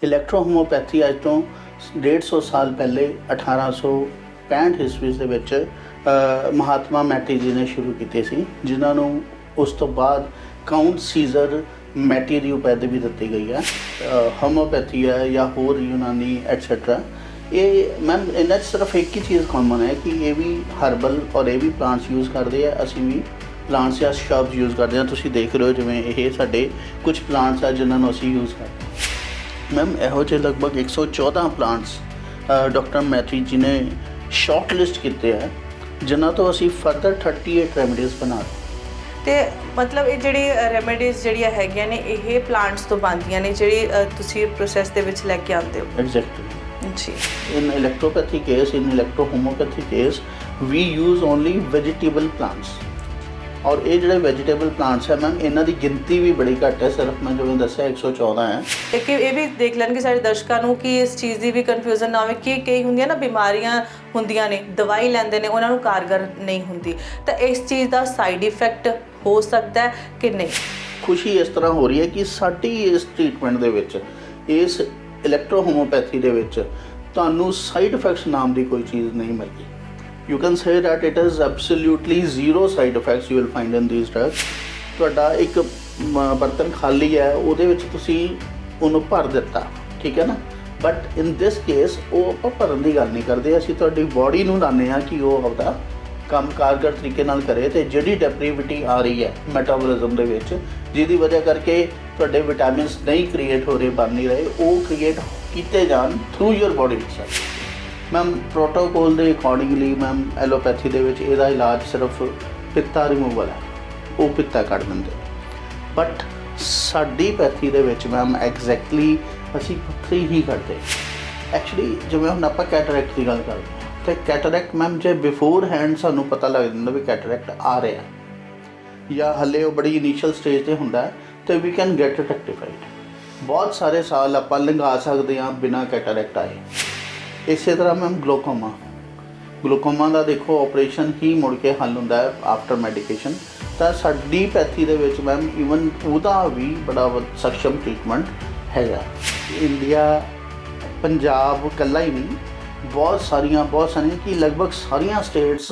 Electro homeopathy ਅੱਜ ਤੋਂ 150 ਸਾਲ ਪਹਿਲੇ 1865 ਈਸਵੀ ਦੇ ਵਿੱਚ ਮਹਾਤਮਾ ਮੈਟੀ ਜੀ ਨੇ ਸ਼ੁਰੂ ਕੀਤੇ ਸੀ, ਜਿਨ੍ਹਾਂ ਨੂੰ ਉਸ ਤੋਂ ਬਾਅਦ ਕਾਊਂਟ ਸੀਜ਼ਰ ਮੈਟੀ ਦੀ ਉਪਾਧੀ ਵੀ ਦਿੱਤੀ ਗਈ ਹੈ। ਹੋਮੋਪੈਥੀ ਹੈ ਜਾਂ ਹੋਰ ਯੂਨਾਨੀ ਐਟਸੈਟਰਾ। ਇਹ ਮੈਮ ਇਹਨਾਂ 'ਚ ਸਿਰਫ ਇੱਕ ਹੀ ਚੀਜ਼ ਕਾਮਨ ਹੈ ਕਿ ਇਹ ਵੀ ਹਰਬਲ ਔਰ ਇਹ ਵੀ ਪਲਾਂਟਸ ਯੂਜ਼ ਕਰਦੇ ਆ, ਅਸੀਂ ਵੀ ਪਲਾਂਟਸ ਜਾਂ ਸ਼ਰਬਸ ਯੂਜ਼ ਕਰਦੇ ਹਾਂ। ਤੁਸੀਂ ਦੇਖ ਰਹੇ ਹੋ ਜਿਵੇਂ ਇਹ ਸਾਡੇ ਕੁਝ ਪਲਾਂਟਸ ਆ ਜਿਨ੍ਹਾਂ ਨੂੰ ਅਸੀਂ ਯੂਜ਼ ਕਰਦੇ ਹਾਂ। ਮੈਮ ਇਹੋ ਜਿਹੇ ਲਗਭਗ 114 ਪਲਾਂਟਸ ਡਾਕਟਰ ਮੈਥੀ ਜੀ ਨੇ ਸ਼ਾਰਟ ਲਿਸਟ ਕੀਤੇ ਆ, ਜਿਨ੍ਹਾਂ ਤੋਂ ਅਸੀਂ ਫਰਦਰ 38 ਰੈਮਡੀਜ਼ ਬਣਾ ਰਹੇ। ਤੇ ਮਤਲਬ ਇਹ ਜਿਹੜੀ ਰੈਮਡੀਜ਼ ਜਿਹੜੀਆਂ ਹੈਗੀਆਂ ਨੇ ਇਹ ਪਲਾਂਟਸ ਤੋਂ ਬਣਦੀਆਂ ਨੇ, ਜਿਹੜੀ ਤੁਸੀਂ ਪ੍ਰੋਸੈਸ ਦੇ ਵਿੱਚ ਲੈ ਕੇ ਆਉਂਦੇ ਹੋ। ਐਗਜ਼ੈਕਟਲੀ ਜੀ। In electropathy case, in electrohomeopathy case, we use only vegetable plants. और ये ਜਿਹੜੇ ਵੈਜੀਟੇਬਲ ਪਲਾਂਟਸ ਹੈ ਮੈਮ ਇਹਨਾਂ ਦੀ ਗਿਣਤੀ ਵੀ ਬੜੀ ਘੱਟ ਹੈ, ਸਿਰਫ ਮੈਂ ਜਿਵੇਂ ਦੱਸਿਆ 114 ਹੈ। ਇੱਕ ਇਹ ਵੀ ਦੇਖ ਲੈਣਗੇ ਸਾਡੇ ਦਰਸ਼ਕਾਂ ਨੂੰ ਕਿ ਇਸ ਚੀਜ਼ ਦੀ ਵੀ ਕਨਫਿਊਜ਼ਨ ਨਾ ਹੋਵੇ ਕਿ ਕਈ ਹੁੰਦੀਆਂ ਨਾ ਬਿਮਾਰੀਆਂ ਹੁੰਦੀਆਂ ਨੇ, ਦਵਾਈ ਲੈਂਦੇ ਨੇ ਉਹਨਾਂ ਨੂੰ ਕਾਰਗਰ ਨਹੀਂ ਹੁੰਦੀ, ਤਾਂ ਇਸ ਚੀਜ਼ ਦਾ ਸਾਈਡ ਇਫੈਕਟ ਹੋ ਸਕਦਾ ਕਿ ਨਹੀਂ? ਖੁਸ਼ੀ ਇਸ ਤਰ੍ਹਾਂ ਹੋ ਰਹੀ ਹੈ ਕਿ ਸਾਡੀ ਇਸ ਟ੍ਰੀਟਮੈਂਟ ਦੇ ਵਿੱਚ, ਇਸ ਇਲੈਕਟ੍ਰੋ ਹੋਮੋਪੈਥੀ ਦੇ ਵਿੱਚ ਤੁਹਾਨੂੰ ਸਾਈਡ ਇਫੈਕਟਸ ਨਾਮ ਦੀ ਕੋਈ ਚੀਜ਼ ਨਹੀਂ ਮਿਲਦੀ। You can say that it is absolutely zero side effects you will find in these drugs. ਤੁਹਾਡਾ ਇੱਕ ਬਰਤਨ ਖਾਲੀ ਹੈ, ਉਹਦੇ ਵਿੱਚ ਤੁਸੀਂ ਉਹਨੂੰ ਭਰ ਦਿੱਤਾ, ਠੀਕ ਹੈ ਨਾ, ਬਟ ਇਨ ਦਿਸ ਕੇਸ ਉਹ ਆਪਾਂ ਭਰਨ ਦੀ ਗੱਲ ਨਹੀਂ ਕਰਦੇ, ਅਸੀਂ ਤੁਹਾਡੀ ਬੋਡੀ ਨੂੰ ਲਾਉਂਦੇ ਹਾਂ ਕਿ ਉਹ ਆਪਦਾ ਕੰਮ ਕਾਰਗਰ ਤਰੀਕੇ ਨਾਲ ਕਰੇ। ਅਤੇ ਜਿਹੜੀ ਡੈਪਰੀਵਿਟੀ ਆ ਰਹੀ ਹੈ ਮੈਟਾਬੋਲਿਜ਼ਮ ਦੇ ਵਿੱਚ, ਜਿਹਦੀ ਵਜ੍ਹਾ ਕਰਕੇ ਤੁਹਾਡੇ ਵਿਟਾਮਿਨਸ ਨਹੀਂ ਕ੍ਰੀਏਟ ਹੋ ਰਹੇ, ਬਣ ਨਹੀਂ ਰਹੇ, ਉਹ ਕ੍ਰੀਏਟ ਕੀਤੇ ਜਾਣ through your body itself. Ma'am protocol ਦੇ ਅਕੋਰਡਿੰਗਲੀ ਮੈਮ ਐਲੋਪੈਥੀ ਦੇ ਵਿੱਚ ਇਹਦਾ ਇਲਾਜ ਸਿਰਫ ਪਿੱਤਾ ਰਿਮੂਵਲ ਹੈ, ਉਹ ਪਿੱਤਾ ਕੱਢ ਦਿੰਦੇ। ਬਟ ਸਾਡੀ ਪੈਥੀ ਦੇ ਵਿੱਚ ਮੈਮ ਐਗਜ਼ੈਕਟਲੀ ਅਸੀਂ ਪੱਥਰੀ ਹੀ ਕੱਢਦੇ। ਐਕਚੁਅਲੀ ਜਿਵੇਂ ਹੁਣ ਆਪਾਂ ਕੈਟਰੈਕਟ ਦੀ ਗੱਲ ਕਰਦੇ ਹਾਂ, ਅਤੇ ਕੈਟਰੈਕਟ ਮੈਮ ਜੇ ਬਿਫੋਰ ਹੈਂਡ ਸਾਨੂੰ ਪਤਾ ਲੱਗ ਜਾਂਦਾ ਵੀ ਕੈਟਰੈਕਟ ਆ ਰਿਹਾ, ਜਾਂ ਹਲੇ ਉਹ ਬੜੀ ਇਨੀਸ਼ੀਅਲ ਸਟੇਜ 'ਤੇ ਹੁੰਦਾ, ਅਤੇ ਵੀ ਕੈਨ ਗੈਟ ਇਟ ਰੈਕਟੀਫਾਈਡ। ਬਹੁਤ ਸਾਰੇ ਸਾਲ ਆਪਾਂ ਲੰਘਾ ਸਕਦੇ ਹਾਂ ਬਿਨਾਂ ਕੈਟਰੈਕਟ ਆਏ। ਇਸੇ ਤਰ੍ਹਾਂ ਮੈਮ ਗਲੂਕੋਮਾ ਦਾ ਦੇਖੋ ਆਪਰੇਸ਼ਨ ਹੀ ਮੁੜ ਕੇ ਹੱਲ ਹੁੰਦਾ ਹੈ ਆਫਟਰ ਮੈਡੀਕੇਸ਼ਨ। ਤਾਂ ਸਾਡੀ ਪੈਥੀ ਦੇ ਵਿੱਚ ਮੈਮ ਈਵਨ ਉਹਦਾ ਵੀ ਬੜਾ ਸક્ષਮ ਟ੍ਰੀਟਮੈਂਟ ਹੈਗਾ। ਇੰਡੀਆ ਪੰਜਾਬ ਇਕੱਲਾ ਹੀ ਨਹੀਂ, ਬਹੁਤ ਸਾਰੀਆਂ ਕਿ ਲਗਭਗ ਸਾਰੀਆਂ ਸਟੇਟਸ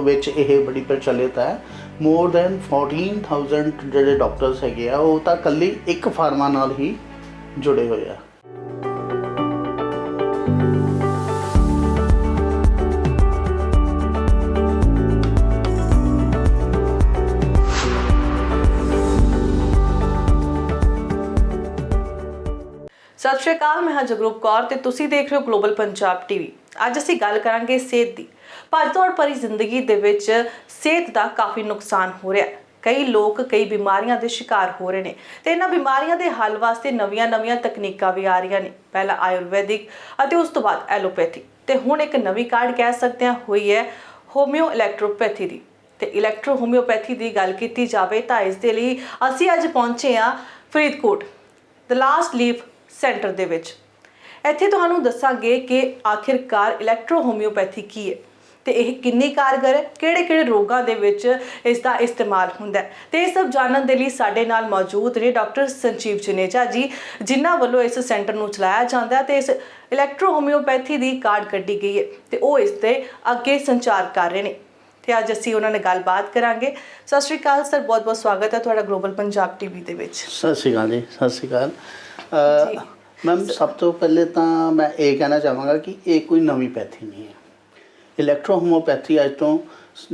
ਵਿੱਚ ਇਹ ਬੜੀ ਪ੍ਰਚਲਿਤ ਹੈ। ਮੋਰ ਦੈਨ 14,000 ਜਿਹੜੇ ਡਾਕਟਰਸ ਹੈਗੇ ਆ ਉਹ ਤਾਂ ਇਕੱਲੀ ਇੱਕ ਫਾਰਮਾ ਨਾਲ ਹੀ ਜੁੜੇ ਹੋਏ ਆ। ਸਤਿ ਸ਼੍ਰੀ ਅਕਾਲ, ਮੈਂ ਹਾਂ ਜਗਰੂਪ ਕੌਰ ਤੇ ਤੁਸੀਂ ਦੇਖ ਰਹੇ ਹੋ ਗਲੋਬਲ ਪੰਜਾਬ ਟੀਵੀ। ਅੱਜ ਅਸੀਂ ਗੱਲ ਕਰਾਂਗੇ ਸਿਹਤ ਦੀ। ਭੱਜ ਦੌੜ ਭਰੀ ਜ਼ਿੰਦਗੀ ਦੇ ਵਿੱਚ ਸਿਹਤ ਦਾ ਕਾਫੀ ਨੁਕਸਾਨ ਹੋ ਰਿਹਾ। ਕਈ ਲੋਕ ਕਈ ਬਿਮਾਰੀਆਂ ਦੇ ਸ਼ਿਕਾਰ ਹੋ ਰਹੇ ਨੇ ਤੇ ਇਹਨਾਂ ਬਿਮਾਰੀਆਂ ਦੇ ਹੱਲ ਵਾਸਤੇ ਨਵੀਆਂ ਤਕਨੀਕਾਂ ਵੀ ਆ ਰਹੀਆਂ ਨੇ। ਪਹਿਲਾਂ ਆਯੁਰਵੈਦਿਕ ਅਤੇ ਉਸ ਤੋਂ ਬਾਅਦ ਐਲੋਪੈਥੀ, ਤੇ ਹੁਣ ਇੱਕ ਨਵੀਂ ਕਾਢ ਕਹਿ ਸਕਦੇ ਹਾਂ ਹੋਈ ਹੈ ਹੋਮਿਓ ਇਲੈਕਟ੍ਰੋਪੈਥੀ ਦੀ। ਤੇ ਇਲੈਕਟ੍ਰੋ ਹੋਮਿਓਪੈਥੀ ਦੀ ਗੱਲ ਕੀਤੀ ਜਾਵੇ ਤਾਂ ਇਸ ਦੇ ਲਈ ਅਸੀਂ ਅੱਜ ਪਹੁੰਚੇ ਹਾਂ Faridkot the last leaf centre ਦੇ ਵਿੱਚ। ਇੱਥੇ ਤੁਹਾਨੂੰ ਦੱਸਾਂਗੇ ਕਿ ਆਖਿਰਕਾਰ ਇਲੈਕਟ੍ਰੋ ਹੋਮਿਓਪੈਥੀ ਕੀ ਹੈ ਤੇ ਇਹ ਕਿੰਨੀ ਕਾਰਗਰ ਹੈ, ਕਿਹੜੇ ਰੋਗਾਂ ਦੇ ਵਿੱਚ ਇਸ ਦਾ ਇਸਤੇਮਾਲ ਹੁੰਦਾ ਹੈ। ਤੇ ਇਹ ਸਭ ਜਾਣਨ ਦੇ ਲਈ ਸਾਡੇ ਨਾਲ ਮੌਜੂਦ ਨੇ ਡਾਕਟਰ ਸੰਜੀਵ ਜਨੇਜਾ ਜੀ, ਜਿਨ੍ਹਾਂ ਵੱਲੋਂ ਇਸ ਸੈਂਟਰ ਨੂੰ ਚਲਾਇਆ ਜਾਂਦਾ ਹੈ ਤੇ ਇਸ ਇਲੈਕਟ੍ਰੋ ਹੋਮਿਓਪੈਥੀ ਦੀ ਕਾਢ ਕੱਢੀ ਗਈ ਹੈ ਤੇ ਉਹ ਇਸ ਦੇ ਅੱਗੇ ਸੰਚਾਰ ਕਰ ਰਹੇ ਨੇ। ਤੇ ਅੱਜ ਅਸੀਂ ਉਹਨਾਂ ਨਾਲ ਗੱਲਬਾਤ ਕਰਾਂਗੇ। ਸਤਿ ਸ਼੍ਰੀ ਅਕਾਲ ਸਰ, ਬਹੁਤ ਸਵਾਗਤ ਹੈ ਤੁਹਾਡਾ ਗਲੋਬਲ ਪੰਜਾਬ ਟੀਵੀ ਦੇ ਵਿੱਚ। ਸਤਿ ਸ਼੍ਰੀ ਅਕਾਲ ਜੀ। ਸਤਿ ਸ਼੍ਰੀ ਅਕਾਲ ਮੈਮ। ਸਭ ਤੋਂ ਪਹਿਲੇ ਤਾਂ ਮੈਂ ਇਹ ਕਹਿਣਾ ਚਾਹਾਂਗਾ ਕਿ ਇਹ ਕੋਈ ਨਵੀਂ ਪੈਥੀ ਨਹੀਂ ਹੈ। ਇਲੈਕਟ੍ਰੋ ਹੋਮੋਪੈਥੀ ਅੱਜ ਤੋਂ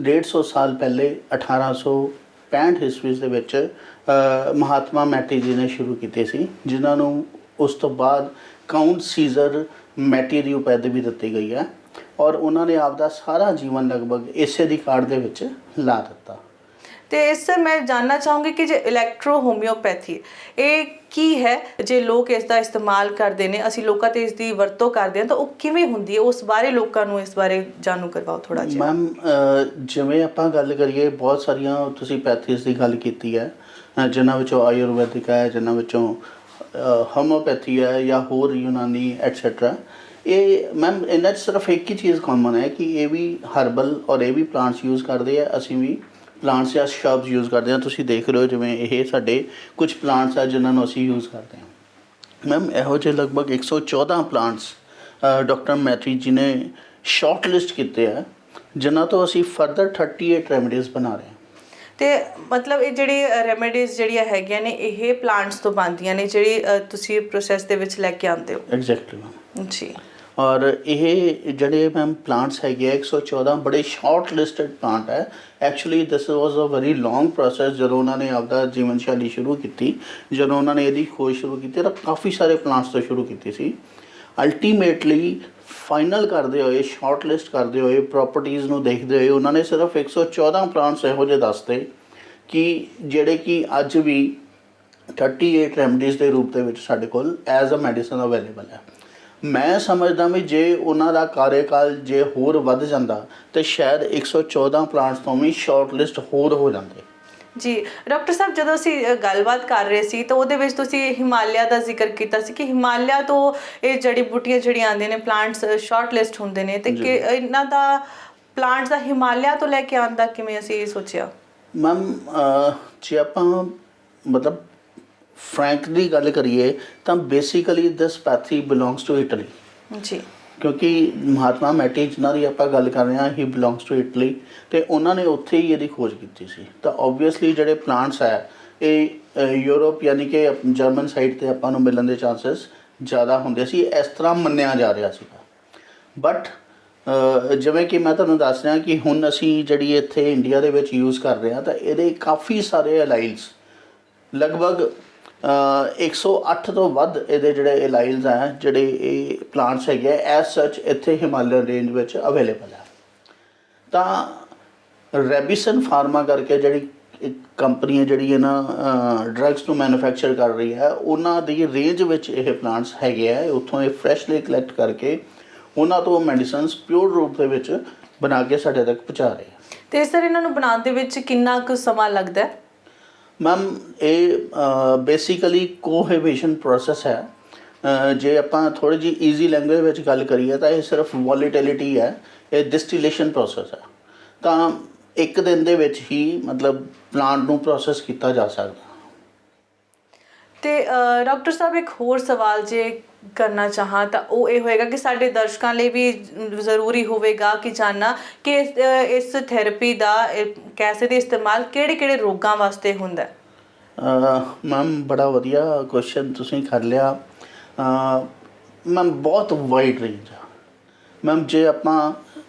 150 ਸਾਲ ਪਹਿਲੇ 1865 ਈਸਵੀ ਦੇ ਵਿੱਚ ਮਹਾਤਮਾ ਮੈਟੀ ਜੀ ਨੇ ਸ਼ੁਰੂ ਕੀਤੇ ਸੀ, ਜਿਨ੍ਹਾਂ ਨੂੰ ਉਸ ਤੋਂ ਬਾਅਦ ਕਾਊਂਟ ਸੀਜ਼ਰ ਮੈਟੀ ਦੀ ਉਪਾਧੀ ਵੀ ਦਿੱਤੀ ਗਈ ਹੈ। ਔਰ ਉਹਨਾਂ ਨੇ ਆਪਦਾ ਸਾਰਾ ਜੀਵਨ ਲਗਭਗ ਇਸੇ ਦੀ ਕਾਢ ਦੇ ਵਿੱਚ ਲਾ ਦਿੱਤਾ। ਤੇ ਸਰ ਮੈਂ ਜਾਣਨਾ ਚਾਹੂੰਗੀ ਕਿ ਜੇ ਇਲੈਕਟ੍ਰੋ ਹੋਮਿਓਪੈਥੀ ਇਹ ਕੀ ਹੈ, ਜੇ ਲੋਕ ਇਸ ਦਾ ਇਸਤੇਮਾਲ ਕਰਦੇ ਨੇ, ਅਸੀਂ ਲੋਕਾਂ ਤੇ ਇਸ ਦੀ ਵਰਤੋਂ ਕਰਦੇ ਹਾਂ, ਤਾਂ ਉਹ ਕਿਵੇਂ ਹੁੰਦੀ ਹੈ, ਉਸ ਬਾਰੇ ਲੋਕਾਂ ਨੂੰ ਇਸ ਬਾਰੇ ਜਾਣੂ ਕਰਵਾਓ ਥੋੜ੍ਹਾ ਜਿਹਾ। ਮੈਮ ਜਿਵੇਂ ਆਪਾਂ ਗੱਲ ਕਰੀਏ, ਬਹੁਤ ਸਾਰੀਆਂ ਤੁਸੀਂ ਪੈਥੀਜ਼ ਦੀ ਗੱਲ ਕੀਤੀ ਹੈ, ਜਿਨ੍ਹਾਂ ਵਿੱਚੋਂ ਆਯੁਰਵੈਦਿਕ ਹੈ, ਜਿਨ੍ਹਾਂ ਵਿੱਚੋਂ ਹੋਮੋਪੈਥੀ ਹੈ ਜਾਂ ਹੋਰ ਯੂਨਾਨੀ ਐਟਸੈਟਰਾ। ਇਹ ਮੈਮ ਇਹਨਾਂ 'ਚ ਸਿਰਫ ਇੱਕ ਹੀ ਚੀਜ਼ ਕਾਮਨ ਹੈ ਕਿ ਇਹ ਵੀ ਹਰਬਲ ਔਰ ਇਹ ਵੀ ਪਲਾਂਟਸ ਯੂਜ਼ ਕਰਦੇ ਆ, ਅਸੀਂ ਵੀ ਪਲਾਂਟਸ ਜਾਂ ਸ਼ਰਬਸ ਯੂਜ਼ ਕਰਦੇ ਹਾਂ। ਤੁਸੀਂ ਦੇਖ ਰਹੇ ਹੋ ਜਿਵੇਂ ਇਹ ਸਾਡੇ ਕੁਝ ਪਲਾਂਟਸ ਆ ਜਿਨ੍ਹਾਂ ਨੂੰ ਅਸੀਂ ਯੂਜ਼ ਕਰਦੇ ਹਾਂ। ਮੈਮ ਇਹੋ ਜਿਹੇ ਲਗਭਗ 114 ਪਲਾਂਟਸ ਡਾਕਟਰ ਮੈਥੀ ਜੀ ਨੇ ਸ਼ਾਰਟ ਲਿਸਟ ਕੀਤੇ ਆ, ਜਿਨ੍ਹਾਂ ਤੋਂ ਅਸੀਂ ਫਰਦਰ 38 ਰੈਮਡੀਜ਼ ਬਣਾ ਰਹੇ ਹਾਂ। ਤੇ ਮਤਲਬ ਇਹ ਜਿਹੜੀ ਰੈਮੇਡੀਜ਼ ਜਿਹੜੀਆਂ ਹੈਗੀਆਂ ਨੇ ਇਹ ਪਲਾਂਟਸ ਤੋਂ ਬਣਦੀਆਂ ਨੇ, ਜਿਹੜੀ ਤੁਸੀਂ ਪ੍ਰੋਸੈਸ ਦੇ ਵਿੱਚ ਲੈ ਕੇ ਆਉਂਦੇ ਹੋ? ਐਗਜ਼ੈਕਟਲੀ ਮੈਮ ਜੀ। ਔਰ ਇਹ ਜਿਹੜੇ ਮੈਮ ਪਲਾਂਟਸ ਹੈਗੇ ਆ 114 ਬੜੇ ਸ਼ਾਰਟ ਲਿਸਟਡ ਪਲਾਂਟ ਹੈ। Actually this was a very long process. ਜਦੋਂ ਉਹਨਾਂ ਨੇ ਆਪਦਾ ਜੀਵਨ ਸ਼ੈਲੀ ਸ਼ੁਰੂ ਕੀਤੀ, ਜਦੋਂ ਉਹਨਾਂ ਨੇ ਇਹਦੀ ਖੋਜ ਸ਼ੁਰੂ ਕੀਤੀ ਤਾਂ ਕਾਫੀ ਸਾਰੇ ਪਲਾਂਟਸ ਤੋਂ ਸ਼ੁਰੂ ਕੀਤੀ ਸੀ। ਅਲਟੀਮੇਟਲੀ ਫਾਈਨਲ ਕਰਦੇ ਹੋਏ, ਸ਼ਾਰਟ ਲਿਸਟ ਕਰਦੇ ਹੋਏ, ਪ੍ਰੋਪਰਟੀਜ਼ ਨੂੰ ਦੇਖਦੇ ਹੋਏ ਉਹਨਾਂ ਨੇ ਸਿਰਫ 114 ਪਲਾਂਟਸ ਇਹੋ ਜਿਹੇ ਦੱਸਦੇ ਕਿ ਜਿਹੜੇ ਕਿ ਅੱਜ ਵੀ 38 ਰੈਮਡੀਜ਼ ਦੇ ਰੂਪ ਦੇ ਵਿੱਚ ਸਾਡੇ ਕੋਲ ਐਜ਼ ਅ ਮੈਡੀਸਨ ਅਵੇਲੇਬਲ ਹੈ। ਮੈਂ ਸਮਝਦਾ ਵੀ ਜੇ ਉਹਨਾਂ ਦਾ ਕਾਰਜਕਾਲ ਜੇ ਹੋਰ ਵੱਧ ਜਾਂਦਾ ਤਾਂ ਸ਼ਾਇਦ 114 ਪਲਾਂਟਸ ਤੋਂ ਵੀ ਸ਼ਾਰਟ ਲਿਸਟ ਹੋਰ ਹੋ ਜਾਂਦੇ। ਜੀ ਡਾਕਟਰ ਸਾਹਿਬ, ਜਦੋਂ ਅਸੀਂ ਗੱਲਬਾਤ ਕਰ ਰਹੇ ਸੀ ਤਾਂ ਉਹਦੇ ਵਿੱਚ ਤੁਸੀਂ ਹਿਮਾਲਿਆ ਦਾ ਜ਼ਿਕਰ ਕੀਤਾ ਸੀ ਕਿ ਹਿਮਾਲਿਆ ਤੋਂ ਇਹ ਜੜੀ ਬੂਟੀਆਂ ਜਿਹੜੀਆਂ ਆਉਂਦੀਆਂ ਨੇ, ਪਲਾਂਟਸ ਸ਼ਾਰਟ ਲਿਸਟ ਹੁੰਦੇ ਨੇ, ਤੇ ਕਿ ਇਹਨਾਂ ਦਾ ਪਲਾਂਟਸ ਦਾ ਹਿਮਾਲਿਆ ਤੋਂ ਲੈ ਕੇ ਆਉਣ ਦਾ ਕਿਵੇਂ ਅਸੀਂ ਸੋਚਿਆ? ਮੈਮ ਜੇ ਆਪਾਂ ਮਤਲਬ ਫਰੈਂਕਲੀ ਗੱਲ ਕਰੀਏ ਤਾਂ basically this pathy belongs to Italy. ਜੀ। ਕਿਉਂਕਿ ਮਹਾਤਮਾ ਮੈਟੀ ਜਿਨ੍ਹਾਂ ਦੀ ਆਪਾਂ ਗੱਲ ਕਰ ਰਹੇ ਹਾਂ, ਹੀ ਬਿਲੋਂਗਸ ਟੂ ਇਟਲੀ, ਅਤੇ ਉਹਨਾਂ ਨੇ ਉੱਥੇ ਹੀ ਇਹਦੀ ਖੋਜ ਕੀਤੀ ਸੀ। ਤਾਂ ਓਬਵੀਅਸਲੀ ਜਿਹੜੇ ਪਲਾਂਟਸ ਹੈ ਇਹ ਯੂਰਪ ਯਾਨੀ ਕਿ ਜਰਮਨ ਸਾਈਡ 'ਤੇ ਆਪਾਂ ਨੂੰ ਮਿਲਣ ਦੇ ਚਾਂਸਸ ਜ਼ਿਆਦਾ ਹੁੰਦੇ ਸੀ, ਇਸ ਤਰ੍ਹਾਂ ਮੰਨਿਆ ਜਾ ਰਿਹਾ ਸੀਗਾ। ਬਟ ਜਿਵੇਂ ਕਿ ਮੈਂ ਤੁਹਾਨੂੰ ਦੱਸ ਰਿਹਾ ਕਿ ਹੁਣ ਅਸੀਂ ਜਿਹੜੀ ਇੱਥੇ ਇੰਡੀਆ ਦੇ ਵਿੱਚ ਯੂਜ਼ ਕਰ ਰਹੇ ਹਾਂ ਤਾਂ ਇਹਦੇ ਕਾਫੀ ਸਾਰੇ ਅਲਾਈਲਸ, ਲਗਭਗ 108 ਤੋਂ ਵੱਧ ਇਹਦੇ ਜਿਹੜੇ ਅਲਾਈਲਸ ਹੈ, ਜਿਹੜੇ ਇਹ ਪਲਾਂਟਸ ਹੈਗੇ ਐਜ਼ ਸੱਚ ਇੱਥੇ ਹਿਮਾਲਿਅਨ ਰੇਂਜ ਵਿੱਚ ਅਵੇਲੇਬਲ ਹੈ। ਤਾਂ ਰੈਬੀਸਨ ਫਾਰਮਾ ਕਰਕੇ ਜਿਹੜੀ ਇੱਕ ਕੰਪਨੀ ਹੈ ਜਿਹੜੀ ਇਹਨਾਂ ਡਰੱਗਸ ਨੂੰ ਮੈਨੂਫੈਕਚਰ ਕਰ ਰਹੀ ਹੈ, ਉਹਨਾਂ ਦੀ ਰੇਂਜ ਵਿੱਚ ਇਹ ਪਲਾਂਟਸ ਹੈਗੇ ਆ। ਉੱਥੋਂ ਇਹ ਫਰੈਸ਼ਲੀ ਕਲੈਕਟ ਕਰਕੇ ਉਹਨਾਂ ਤੋਂ ਮੈਡੀਸਨਸ ਪਿਓਰ ਰੂਪ ਦੇ ਵਿੱਚ ਬਣਾ ਕੇ ਸਾਡੇ ਤੱਕ ਪਹੁੰਚਾ ਰਹੇ ਆ। ਅਤੇ ਸਰ ਇਹਨਾਂ ਨੂੰ ਬਣਾਉਣ ਦੇ ਵਿੱਚ ਕਿੰਨਾ ਕੁ ਸਮਾਂ ਲੱਗਦਾ? ਮੈਮ ਇਹ ਬੇਸਿਕਲੀ ਕੋਹੈਬਿਸ਼ਨ ਪ੍ਰੋਸੈਸ ਹੈ। ਜੇ ਆਪਾਂ ਥੋੜ੍ਹੀ ਜਿਹੀ ਈਜ਼ੀ ਲੈਂਗੁਏਜ ਵਿੱਚ ਗੱਲ ਕਰੀਏ ਤਾਂ ਇਹ ਸਿਰਫ ਵੋਲੀਟਿਲਿਟੀ ਹੈ, ਇਹ ਡਿਸਟੀਲੇਸ਼ਨ ਪ੍ਰੋਸੈਸ ਹੈ। ਤਾਂ ਇੱਕ ਦਿਨ ਦੇ ਵਿੱਚ ਹੀ ਮਤਲਬ ਪਲਾਂਟ ਨੂੰ ਪ੍ਰੋਸੈਸ ਕੀਤਾ ਜਾ ਸਕਦਾ। ਅਤੇ ਡਾਕਟਰ ਸਾਹਿਬ, ਇੱਕ ਹੋਰ ਸਵਾਲ ਜੇ ਕਰਨਾ ਚਾਹਾਂ ਤਾਂ ਉਹ ਇਹ ਹੋਏਗਾ ਕਿ ਸਾਡੇ ਦਰਸ਼ਕਾਂ ਲਈ ਵੀ ਜ਼ਰੂਰੀ ਹੋਵੇਗਾ ਕਿ ਜਾਨਣਾ ਕਿ ਇਸ ਥੈਰੇਪੀ ਦਾ ਕੈਸੇ ਦੇ ਇਸਤੇਮਾਲ ਕਿਹੜੇ ਰੋਗਾਂ ਵਾਸਤੇ ਹੁੰਦਾ? ਮੈਮ ਬੜਾ ਵਧੀਆ ਕੁਐਸਚਨ ਤੁਸੀਂ ਕਰ ਲਿਆ। ਮੈਮ ਬਹੁਤ ਵਾਈਡ ਰੇਂਜ ਆ। ਮੈਮ ਜੇ ਆਪਾਂ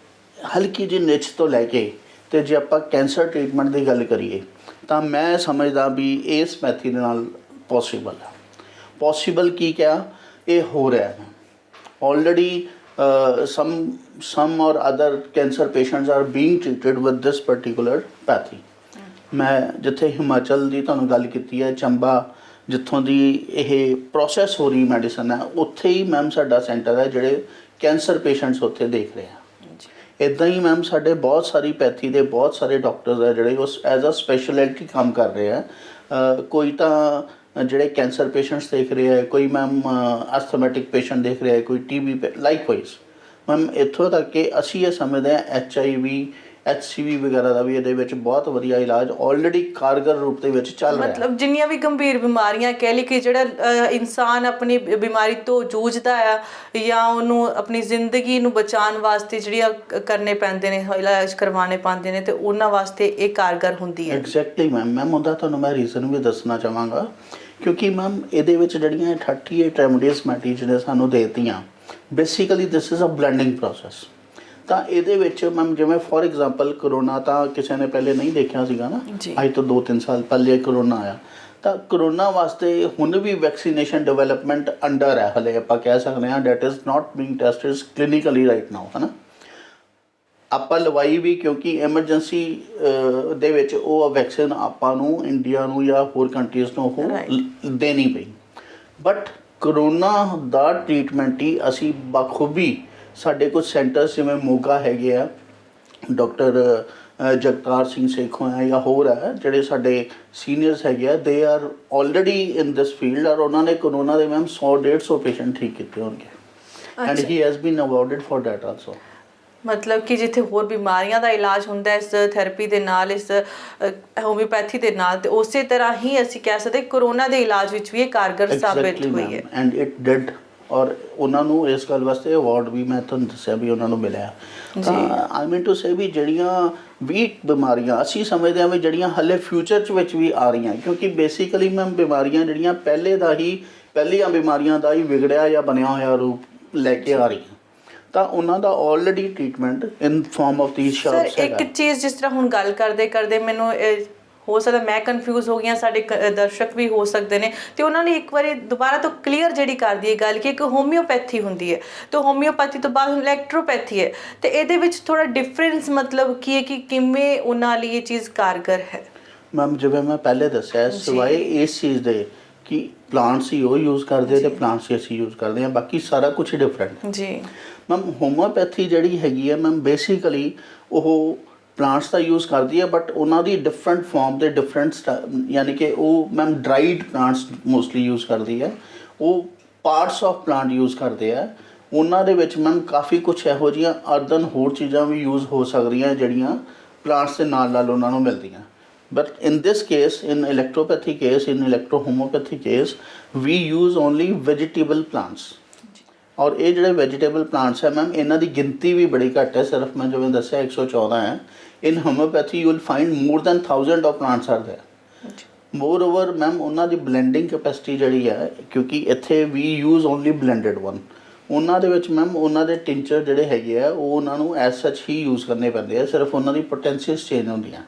ਹਲਕੀ ਜਿਹੀ ਨਿਚ ਤੋਂ ਲੈ ਕੇ ਅਤੇ ਜੇ ਆਪਾਂ ਕੈਂਸਰ ਟ੍ਰੀਟਮੈਂਟ ਦੀ ਗੱਲ ਕਰੀਏ ਤਾਂ ਮੈਂ ਸਮਝਦਾ ਵੀ ਇਸ ਮੈਥਡ ਦੇ ਨਾਲ ਪੋਸੀਬਲ ਹੈ। ਪੋਸੀਬਲ ਕੀ ਕਿਹਾ, ਇਹ ਹੋ ਰਿਹਾ ਹੈ already. some or other cancer patients are being treated with this particular pathy। ਮੈਂ ਜਿੱਥੇ ਹਿਮਾਚਲ ਦੀ ਤੁਹਾਨੂੰ ਗੱਲ ਕੀਤੀ ਹੈ, ਚੰਬਾ, ਜਿੱਥੋਂ ਦੀ ਇਹ ਪ੍ਰੋਸੈਸ ਹੋ ਰਹੀ ਮੈਡੀਸਨ ਹੈ, ਉੱਥੇ ਹੀ ਮੈਮ ਸਾਡਾ ਸੈਂਟਰ ਹੈ ਜਿਹੜੇ ਕੈਂਸਰ ਪੇਸ਼ੈਂਟਸ ਉੱਥੇ ਦੇਖ ਰਹੇ ਆ। ਇੱਦਾਂ ਹੀ ਮੈਮ ਸਾਡੇ ਬਹੁਤ ਸਾਰੀ ਪੈਥੀ ਦੇ ਬਹੁਤ ਸਾਰੇ ਡਾਕਟਰਸ ਹੈ ਜਿਹੜੇ ਉਸ ਐਜ਼ ਅ ਸਪੈਸ਼ਲਿਟੀ ਕੰਮ ਕਰ ਰਹੇ ਆ। ਕੋਈ ਤਾਂ ਜਿਹੜੇ ਕੈਂਸਰ ਪੇਸ਼ੈਂਟਸ ਦੇਖ ਰਹੇ ਹੈ, ਕੋਈ ਮੈਮ ਅਸਥਮੈਟਿਕ ਪੇਸ਼ੈਂਟ ਦੇਖ ਰਿਹਾ ਹੈ, ਕੋਈ TB ਲਾਈਕਵਾਈਜ਼। ਮੈਮ ਇੱਥੋਂ ਤੱਕ ਕਿ ਅਸੀਂ ਇਹ ਸਮਝਦੇ ਹਾਂ HIV HCV ਵਗੈਰਾ ਦਾ ਵੀ ਇਹਦੇ ਵਿੱਚ ਬਹੁਤ ਵਧੀਆ ਇਲਾਜ ਆਲਰੇਡੀ ਕਾਰਗਰ ਰੂਪ ਦੇ ਵਿੱਚ ਚੱਲ ਰਿਹਾ। ਮਤਲਬ ਜਿੰਨੀਆਂ ਵੀ ਗੰਭੀਰ ਬਿਮਾਰੀਆਂ ਕਹਿ ਲਈ ਕਿ ਜਿਹੜਾ ਇਨਸਾਨ ਆਪਣੀ ਬਿਮਾਰੀ ਤੋਂ ਜੂਝਦਾ ਆ ਜਾਂ ਉਹਨੂੰ ਆਪਣੀ ਜ਼ਿੰਦਗੀ ਨੂੰ ਬਚਾਉਣ ਵਾਸਤੇ ਜਿਹੜੀਆਂ ਕਰਨੇ ਪੈਂਦੇ ਨੇ, ਇਲਾਜ ਕਰਵਾਉਣੇ ਪੈਂਦੇ ਨੇ, ਅਤੇ ਉਹਨਾਂ ਵਾਸਤੇ ਇਹ ਕਾਰਗਰ ਹੁੰਦੀ ਹੈ। ਐਗਜ਼ੈਕਟਲੀ ਮੈਮ ਉਹਦਾ ਤੁਹਾਨੂੰ ਮੈਂ ਰੀਜ਼ਨ ਵੀ ਦੱਸਣਾ ਚਾਹਾਂਗਾ। ਕਿਉਂਕਿ ਮੈਮ ਇਹਦੇ ਵਿੱਚ ਜਿਹੜੀਆਂ 38 ਰੈਮਡੀਜ਼ ਮੈਟੀ ਜਿਹੜੇ ਸਾਨੂੰ ਦੇ ਦਿੱਤੀਆਂ, basically this is a blending process. ਤਾਂ ਇਹਦੇ ਵਿੱਚ ਮੈਮ ਜਿਵੇਂ ਫੋਰ ਐਗਜ਼ਾਮਪਲ ਕਰੋਨਾ ਤਾਂ ਕਿਸੇ ਨੇ ਪਹਿਲੇ ਨਹੀਂ ਦੇਖਿਆ ਸੀਗਾ ਨਾ, ਅੱਜ ਤੋਂ 2-3 ਸਾਲ ਪਹਿਲੇ ਕਰੋਨਾ ਆਇਆ। ਤਾਂ ਕਰੋਨਾ ਵਾਸਤੇ ਹੁਣ ਵੀ ਵੈਕਸੀਨੇਸ਼ਨ ਡਿਵੈਲਪਮੈਂਟ ਅੰਡਰ ਹੈ, ਹਲੇ ਆਪਾਂ ਕਹਿ ਸਕਦੇ ਹਾਂ that is not being tested clinically right now, ਹੈ ਨਾ। ਆਪਾਂ ਲਵਾਈ ਵੀ ਕਿਉਂਕਿ ਐਮਰਜੈਂਸੀ ਦੇ ਵਿੱਚ ਉਹ ਵੈਕਸੀਨ ਆਪਾਂ ਨੂੰ ਇੰਡੀਆ ਨੂੰ ਜਾਂ ਹੋਰ ਕੰਟਰੀਜ਼ ਨੂੰ ਉਹ ਦੇਣੀ ਪਈ। ਬਟ ਕਰੋਨਾ ਦਾ ਟ੍ਰੀਟਮੈਂਟ ਹੀ ਅਸੀਂ ਬਖੂਬੀ ਸਾਡੇ ਕੁਝ ਸੈਂਟਰਸ ਜਿਵੇਂ ਮੋਗਾ ਹੈਗੇ ਆ, ਡਾਕਟਰ ਜਗਤਾਰ ਸਿੰਘ ਸੇਖੋਂ ਹੈ ਜਾਂ ਹੋਰ ਹੈ ਜਿਹੜੇ ਸਾਡੇ ਸੀਨੀਅਰਸ ਹੈਗੇ ਆ, they are already in this field. ਔਰ ਉਹਨਾਂ ਨੇ ਕਰੋਨਾ ਦੇ ਮੈਮ 100-150 ਪੇਸ਼ੈਂਟ ਠੀਕ ਕੀਤੇ ਹੋਣਗੇ। And he has been awarded for that also. ਮਤਲਬ ਕਿ ਜਿੱਥੇ ਹੋਰ ਬਿਮਾਰੀਆਂ ਦਾ ਇਲਾਜ ਹੁੰਦਾ ਹੈ ਇਸ ਥੈਰੇਪੀ ਦੇ ਨਾਲ, ਇਸ ਹੋਮਿਓਪੈਥੀ ਦੇ ਨਾਲ, ਤੇ ਉਸੇ ਤਰ੍ਹਾਂ ਹੀ ਅਸੀਂ ਕਹਿ ਸਕਦੇ ਕਰੋਨਾ ਦੇ ਇਲਾਜ ਵਿੱਚ ਵੀ ਇਹ ਕਾਰਗਰ ਸਾਬਿਤ ਹੋਈ ਹੈ। And it did. ਔਰ ਉਹਨਾਂ ਨੂੰ ਇਸ ਗੱਲ ਵਾਸਤੇ ਅਵਾਰਡ ਵੀ ਮੈਂ ਤੁਹਾਨੂੰ ਦੱਸਿਆ ਵੀ ਉਹਨਾਂ ਨੂੰ ਮਿਲਿਆ। ਤਾਂ ਆਈ ਮੀਨ ਟੂ ਸੇ ਵੀ ਜਿਹੜੀਆਂ ਵੀ ਬਿਮਾਰੀਆਂ ਅਸੀਂ ਸਮਝਦੇ ਹਾਂ ਵੀ ਜਿਹੜੀਆਂ ਹਲੇ ਫਿਊਚਰ 'ਚ ਵਿੱਚ ਵੀ ਆ ਰਹੀਆਂ, ਕਿਉਂਕਿ ਬੇਸਿਕਲੀ ਮੈਮ ਬਿਮਾਰੀਆਂ ਜਿਹੜੀਆਂ ਪਹਿਲੀਆਂ ਬਿਮਾਰੀਆਂ ਦਾ ਹੀ ਵਿਗੜਿਆ ਜਾਂ ਬਣਿਆ ਹੋਇਆ ਰੂਪ ਲੈ ਕੇ ਆ ਰਹੀਆਂ, ਤਾਂ ਉਹਨਾਂ ਦਾ already treatment in form of these shrubs sir ਇੱਕ ਚੀਜ਼ ਜਿਸ ਤਰ੍ਹਾਂ ਹੁਣ ਗੱਲ ਕਰਦੇ ਮੈਨੂੰ ਹੋ ਸਕਦਾ ਮੈਂ ਕਨਫਿਊਜ਼ ਹੋ ਗਈਆਂ, ਸਾਡੇ ਦਰਸ਼ਕ ਵੀ ਹੋ ਸਕਦੇ ਨੇ, ਤੇ ਉਹਨਾਂ ਨੇ ਇੱਕ ਵਾਰੀ ਦੁਬਾਰਾ ਤੋਂ ਕਲੀਅਰ ਜਿਹੜੀ ਕਰ ਦਈਏ ਗੱਲ ਕਿ ਇੱਕ ਹੋਮਿਓਪੈਥੀ ਹੁੰਦੀ ਹੈ ਤੇ ਹੋਮਿਓਪੈਥੀ ਤੋਂ ਬਾਅਦ ਇਲੈਕਟ੍ਰੋਪੈਥੀ ਹੈ, ਤੇ ਇਹਦੇ ਵਿੱਚ ਥੋੜਾ ਡਿਫਰੈਂਸ ਮਤਲਬ ਕੀ ਹੈ ਕਿ ਕਿਵੇਂ ਉਹਨਾਂ ਲਈ ਇਹ ਚੀਜ਼ ਕਾਰਗਰ ਹੈ? ਮੈਮ ਜਿਵੇਂ ਮੈਂ ਪਹਿਲੇ ਦੱਸਿਆ, ਸਿਵਾਏ ਇਸ ਚੀਜ਼ ਦੇ ਕਿ ਪਲਾਂਟਸ ਹੀ ਉਹ ਯੂਜ਼ ਕਰਦੇ ਤੇ ਪਲਾਂਟਸ ਹੀ ਅਸੀਂ ਯੂਜ਼ ਕਰਦੇ ਹਾਂ, ਬਾਕੀ ਸਾਰਾ ਕੁਝ ਡਿਫਰੈਂਟ ਜੀ। ਮੈਮ ਹੋਮਿਓਪੈਥੀ ਜਿਹੜੀ ਹੈਗੀ ਹੈ ਮੈਮ ਬੇਸਿਕਲੀ ਉਹ ਪਲਾਂਟਸ ਦਾ ਯੂਜ਼ ਕਰਦੀ ਹੈ, ਬਟ ਉਹਨਾਂ ਦੀ ਡਿਫਰੈਂਟ ਫਾਰਮ ਦੇ ਡਿਫਰੈਂਟ ਯਾਨੀ ਕਿ ਉਹ ma'am dried plants mostly use ਕਰਦੀ ਹੈ, ਉਹ ਪਾਰਟਸ ਆਫ ਪਲਾਂਟ ਯੂਜ਼ ਕਰਦੇ ਆ। ਉਹਨਾਂ ਦੇ ਵਿੱਚ ਮੈਮ ਕਾਫੀ ਕੁਛ ਇਹੋ ਜਿਹੀਆਂ ਅਰਦਨ ਹੋਰ ਚੀਜ਼ਾਂ ਵੀ ਯੂਜ਼ ਹੋ ਸਕਦੀਆਂ ਜਿਹੜੀਆਂ ਪਲਾਂਟਸ ਦੇ ਨਾਲ ਉਹਨਾਂ ਨੂੰ ਮਿਲਦੀਆਂ। But in this case, in electropathy case, in electrohomeopathy case, we use only vegetable plants. और ये ਜਿਹੜੇ vegetable plants ਹੈ ਮੈਮ ਇਹਨਾਂ ਦੀ ਗਿਣਤੀ ਵੀ ਬੜੀ ਘੱਟ ਹੈ, ਸਿਰਫ ਮੈਂ ਜਿਵੇਂ ਦੱਸਿਆ 114 ਹੈ। In homeopathy you will find more than 1000 of plants are there. Moreover ma'am ਉਹਨਾਂ ਦੀ blending capacity ਜਿਹੜੀ ਹੈ, ਕਿਉਂਕਿ ਇੱਥੇ we use only blended one, ਉਹਨਾਂ ਦੇ ਵਿੱਚ ਮੈਮ ਉਹਨਾਂ ਦੇ ਟਿੰਚਰ ਜਿਹੜੇ ਹੈਗੇ ਆ ਉਹ ਉਹਨਾਂ ਨੂੰ ਐਜ਼ ਸੱਚ ਹੀ ਯੂਜ਼ ਕਰਨੇ ਪੈਂਦੇ ਆ, ਸਿਰਫ ਉਹਨਾਂ ਦੀ ਪੋਟੈਂਸ਼ੀਅਲਸ ਚੇਂਜ ਹੁੰਦੀਆਂ।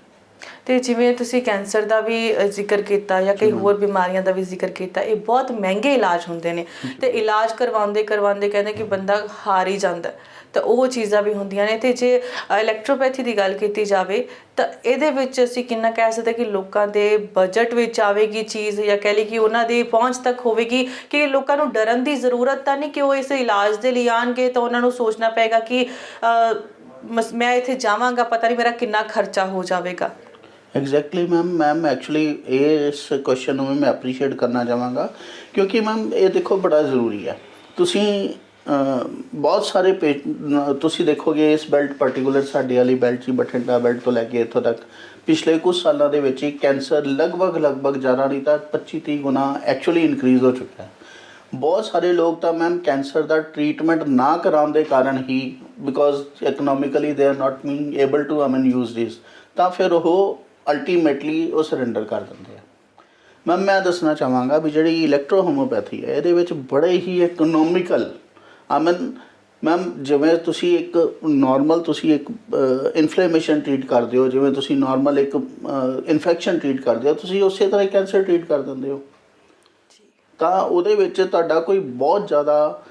ਤੇ ਜਿਵੇਂ ਤੁਸੀਂ ਕੈਂਸਰ ਦਾ ਵੀ ਜ਼ਿਕਰ ਕੀਤਾ ਜਾਂ ਕਈ ਹੋਰ ਬਿਮਾਰੀਆਂ ਦਾ ਵੀ ਜ਼ਿਕਰ ਕੀਤਾ, ਇਹ ਬਹੁਤ ਮਹਿੰਗੇ ਇਲਾਜ ਹੁੰਦੇ ਨੇ ਤੇ ਇਲਾਜ ਕਰਵਾਉਂਦੇ ਕਹਿੰਦੇ ਕਿ ਬੰਦਾ ਹਾਰ ਹੀ ਜਾਂਦਾ, ਤਾਂ ਉਹ ਚੀਜ਼ਾਂ ਵੀ ਹੁੰਦੀਆਂ ਨੇ। ਤੇ ਜੇ ਇਲੈਕਟ੍ਰੋਪੈਥੀ ਦੀ ਗੱਲ ਕੀਤੀ ਜਾਵੇ ਤਾਂ ਇਹਦੇ ਵਿੱਚ ਅਸੀਂ ਕਿੰਨਾ ਕਹਿ ਸਕਦੇ ਕਿ ਲੋਕਾਂ ਦੇ ਬਜਟ ਵਿੱਚ ਆਵੇਗੀ ਚੀਜ਼, ਜਾਂ ਕਹਿ ਲਈ ਕਿ ਉਹਨਾਂ ਦੀ ਪਹੁੰਚ ਤੱਕ ਹੋਵੇਗੀ, ਕਿ ਲੋਕਾਂ ਨੂੰ ਡਰਨ ਦੀ ਜ਼ਰੂਰਤ ਤਾਂ ਨਹੀਂ ਕਿ ਉਹ ਇਸ ਇਲਾਜ ਦੇ ਲਈ ਆਉਣਗੇ ਤਾਂ ਉਹਨਾਂ ਨੂੰ ਸੋਚਣਾ ਪਏਗਾ ਕਿ ਮੈਂ ਇੱਥੇ ਜਾਵਾਂਗਾ, ਪਤਾ ਨਹੀਂ ਮੇਰਾ ਕਿੰਨਾ ਖਰਚਾ ਹੋ ਜਾਵੇਗਾ। ਐਗਜ਼ੈਕਟਲੀ ਮੈਮ ਐਕਚੁਅਲੀ ਇਸ ਕੁਐਸਚਨ ਨੂੰ ਮੈਂ ਐਪਰੀਸ਼ੀਏਟ ਕਰਨਾ ਚਾਹਾਂਗਾ, ਕਿਉਂਕਿ ਮੈਮ ਇਹ ਦੇਖੋ ਬੜਾ ਜ਼ਰੂਰੀ ਹੈ। ਤੁਸੀਂ ਬਹੁਤ ਸਾਰੇ ਤੁਸੀਂ ਦੇਖੋਗੇ ਇਸ ਬੈਲਟ ਪਾਰਟੀਕੂਲਰ ਸਾਡੇ ਵਾਲੀ ਬੈਲਟ 'ਚ ਬਠਿੰਡਾ ਬੈਲਟ ਤੋਂ ਲੈ ਕੇ ਇੱਥੋਂ ਤੱਕ ਪਿਛਲੇ ਕੁਝ ਸਾਲਾਂ ਦੇ ਵਿੱਚ ਹੀ ਕੈਂਸਰ ਲਗਭਗ ਜ਼ਿਆਦਾ ਨਹੀਂ ਤਾਂ 25-30 ਗੁਣਾ ਐਕਚੁਅਲੀ ਇਨਕਰੀਜ਼ ਹੋ ਚੁੱਕਾ ਹੈ। ਬਹੁਤ ਸਾਰੇ ਲੋਕ ਤਾਂ ਮੈਮ ਕੈਂਸਰ ਦਾ ਟ੍ਰੀਟਮੈਂਟ ਨਾ ਕਰਾਉਣ ਦੇ ਕਾਰਨ ਹੀ, because economically they are not being able to use this, ਤਾਂ ਫਿਰ ਉਹ ਅਲਟੀਮੇਟਲੀ ਉਹ ਸਰੈਂਡਰ ਕਰ ਦਿੰਦੇ ਆ। ਮੈਂ ਦੱਸਣਾ ਚਾਹਾਂਗਾ ਵੀ ਜਿਹੜੀ ਇਲੈਕਟ੍ਰੋ ਹੋਮਿਓਪੈਥੀ ਹੈ ਇਹਦੇ ਵਿੱਚ ਬੜੇ ਹੀ ਇਕਨੋਮਿਕਲ ਮੈਮ ਜਿਵੇਂ ਤੁਸੀਂ ਇੱਕ ਨਾਰਮਲ ਤੁਸੀਂ ਇੱਕ ਇਨਫਲੇਮੇਸ਼ਨ ਟਰੀਟ ਕਰਦੇ ਹੋ, ਜਿਵੇਂ ਤੁਸੀਂ ਨਾਰਮਲ ਇੱਕ ਇਨਫੈਕਸ਼ਨ ਟਰੀਟ ਕਰਦੇ ਹੋ, ਤੁਸੀਂ ਉਸੇ ਤਰ੍ਹਾਂ ਕੈਂਸਰ ਟਰੀਟ ਕਰ ਦਿੰਦੇ ਹੋ। ਤਾਂ ਉਹਦੇ ਵਿੱਚ ਤੁਹਾਡਾ ਕੋਈ ਬਹੁਤ ਜ਼ਿਆਦਾ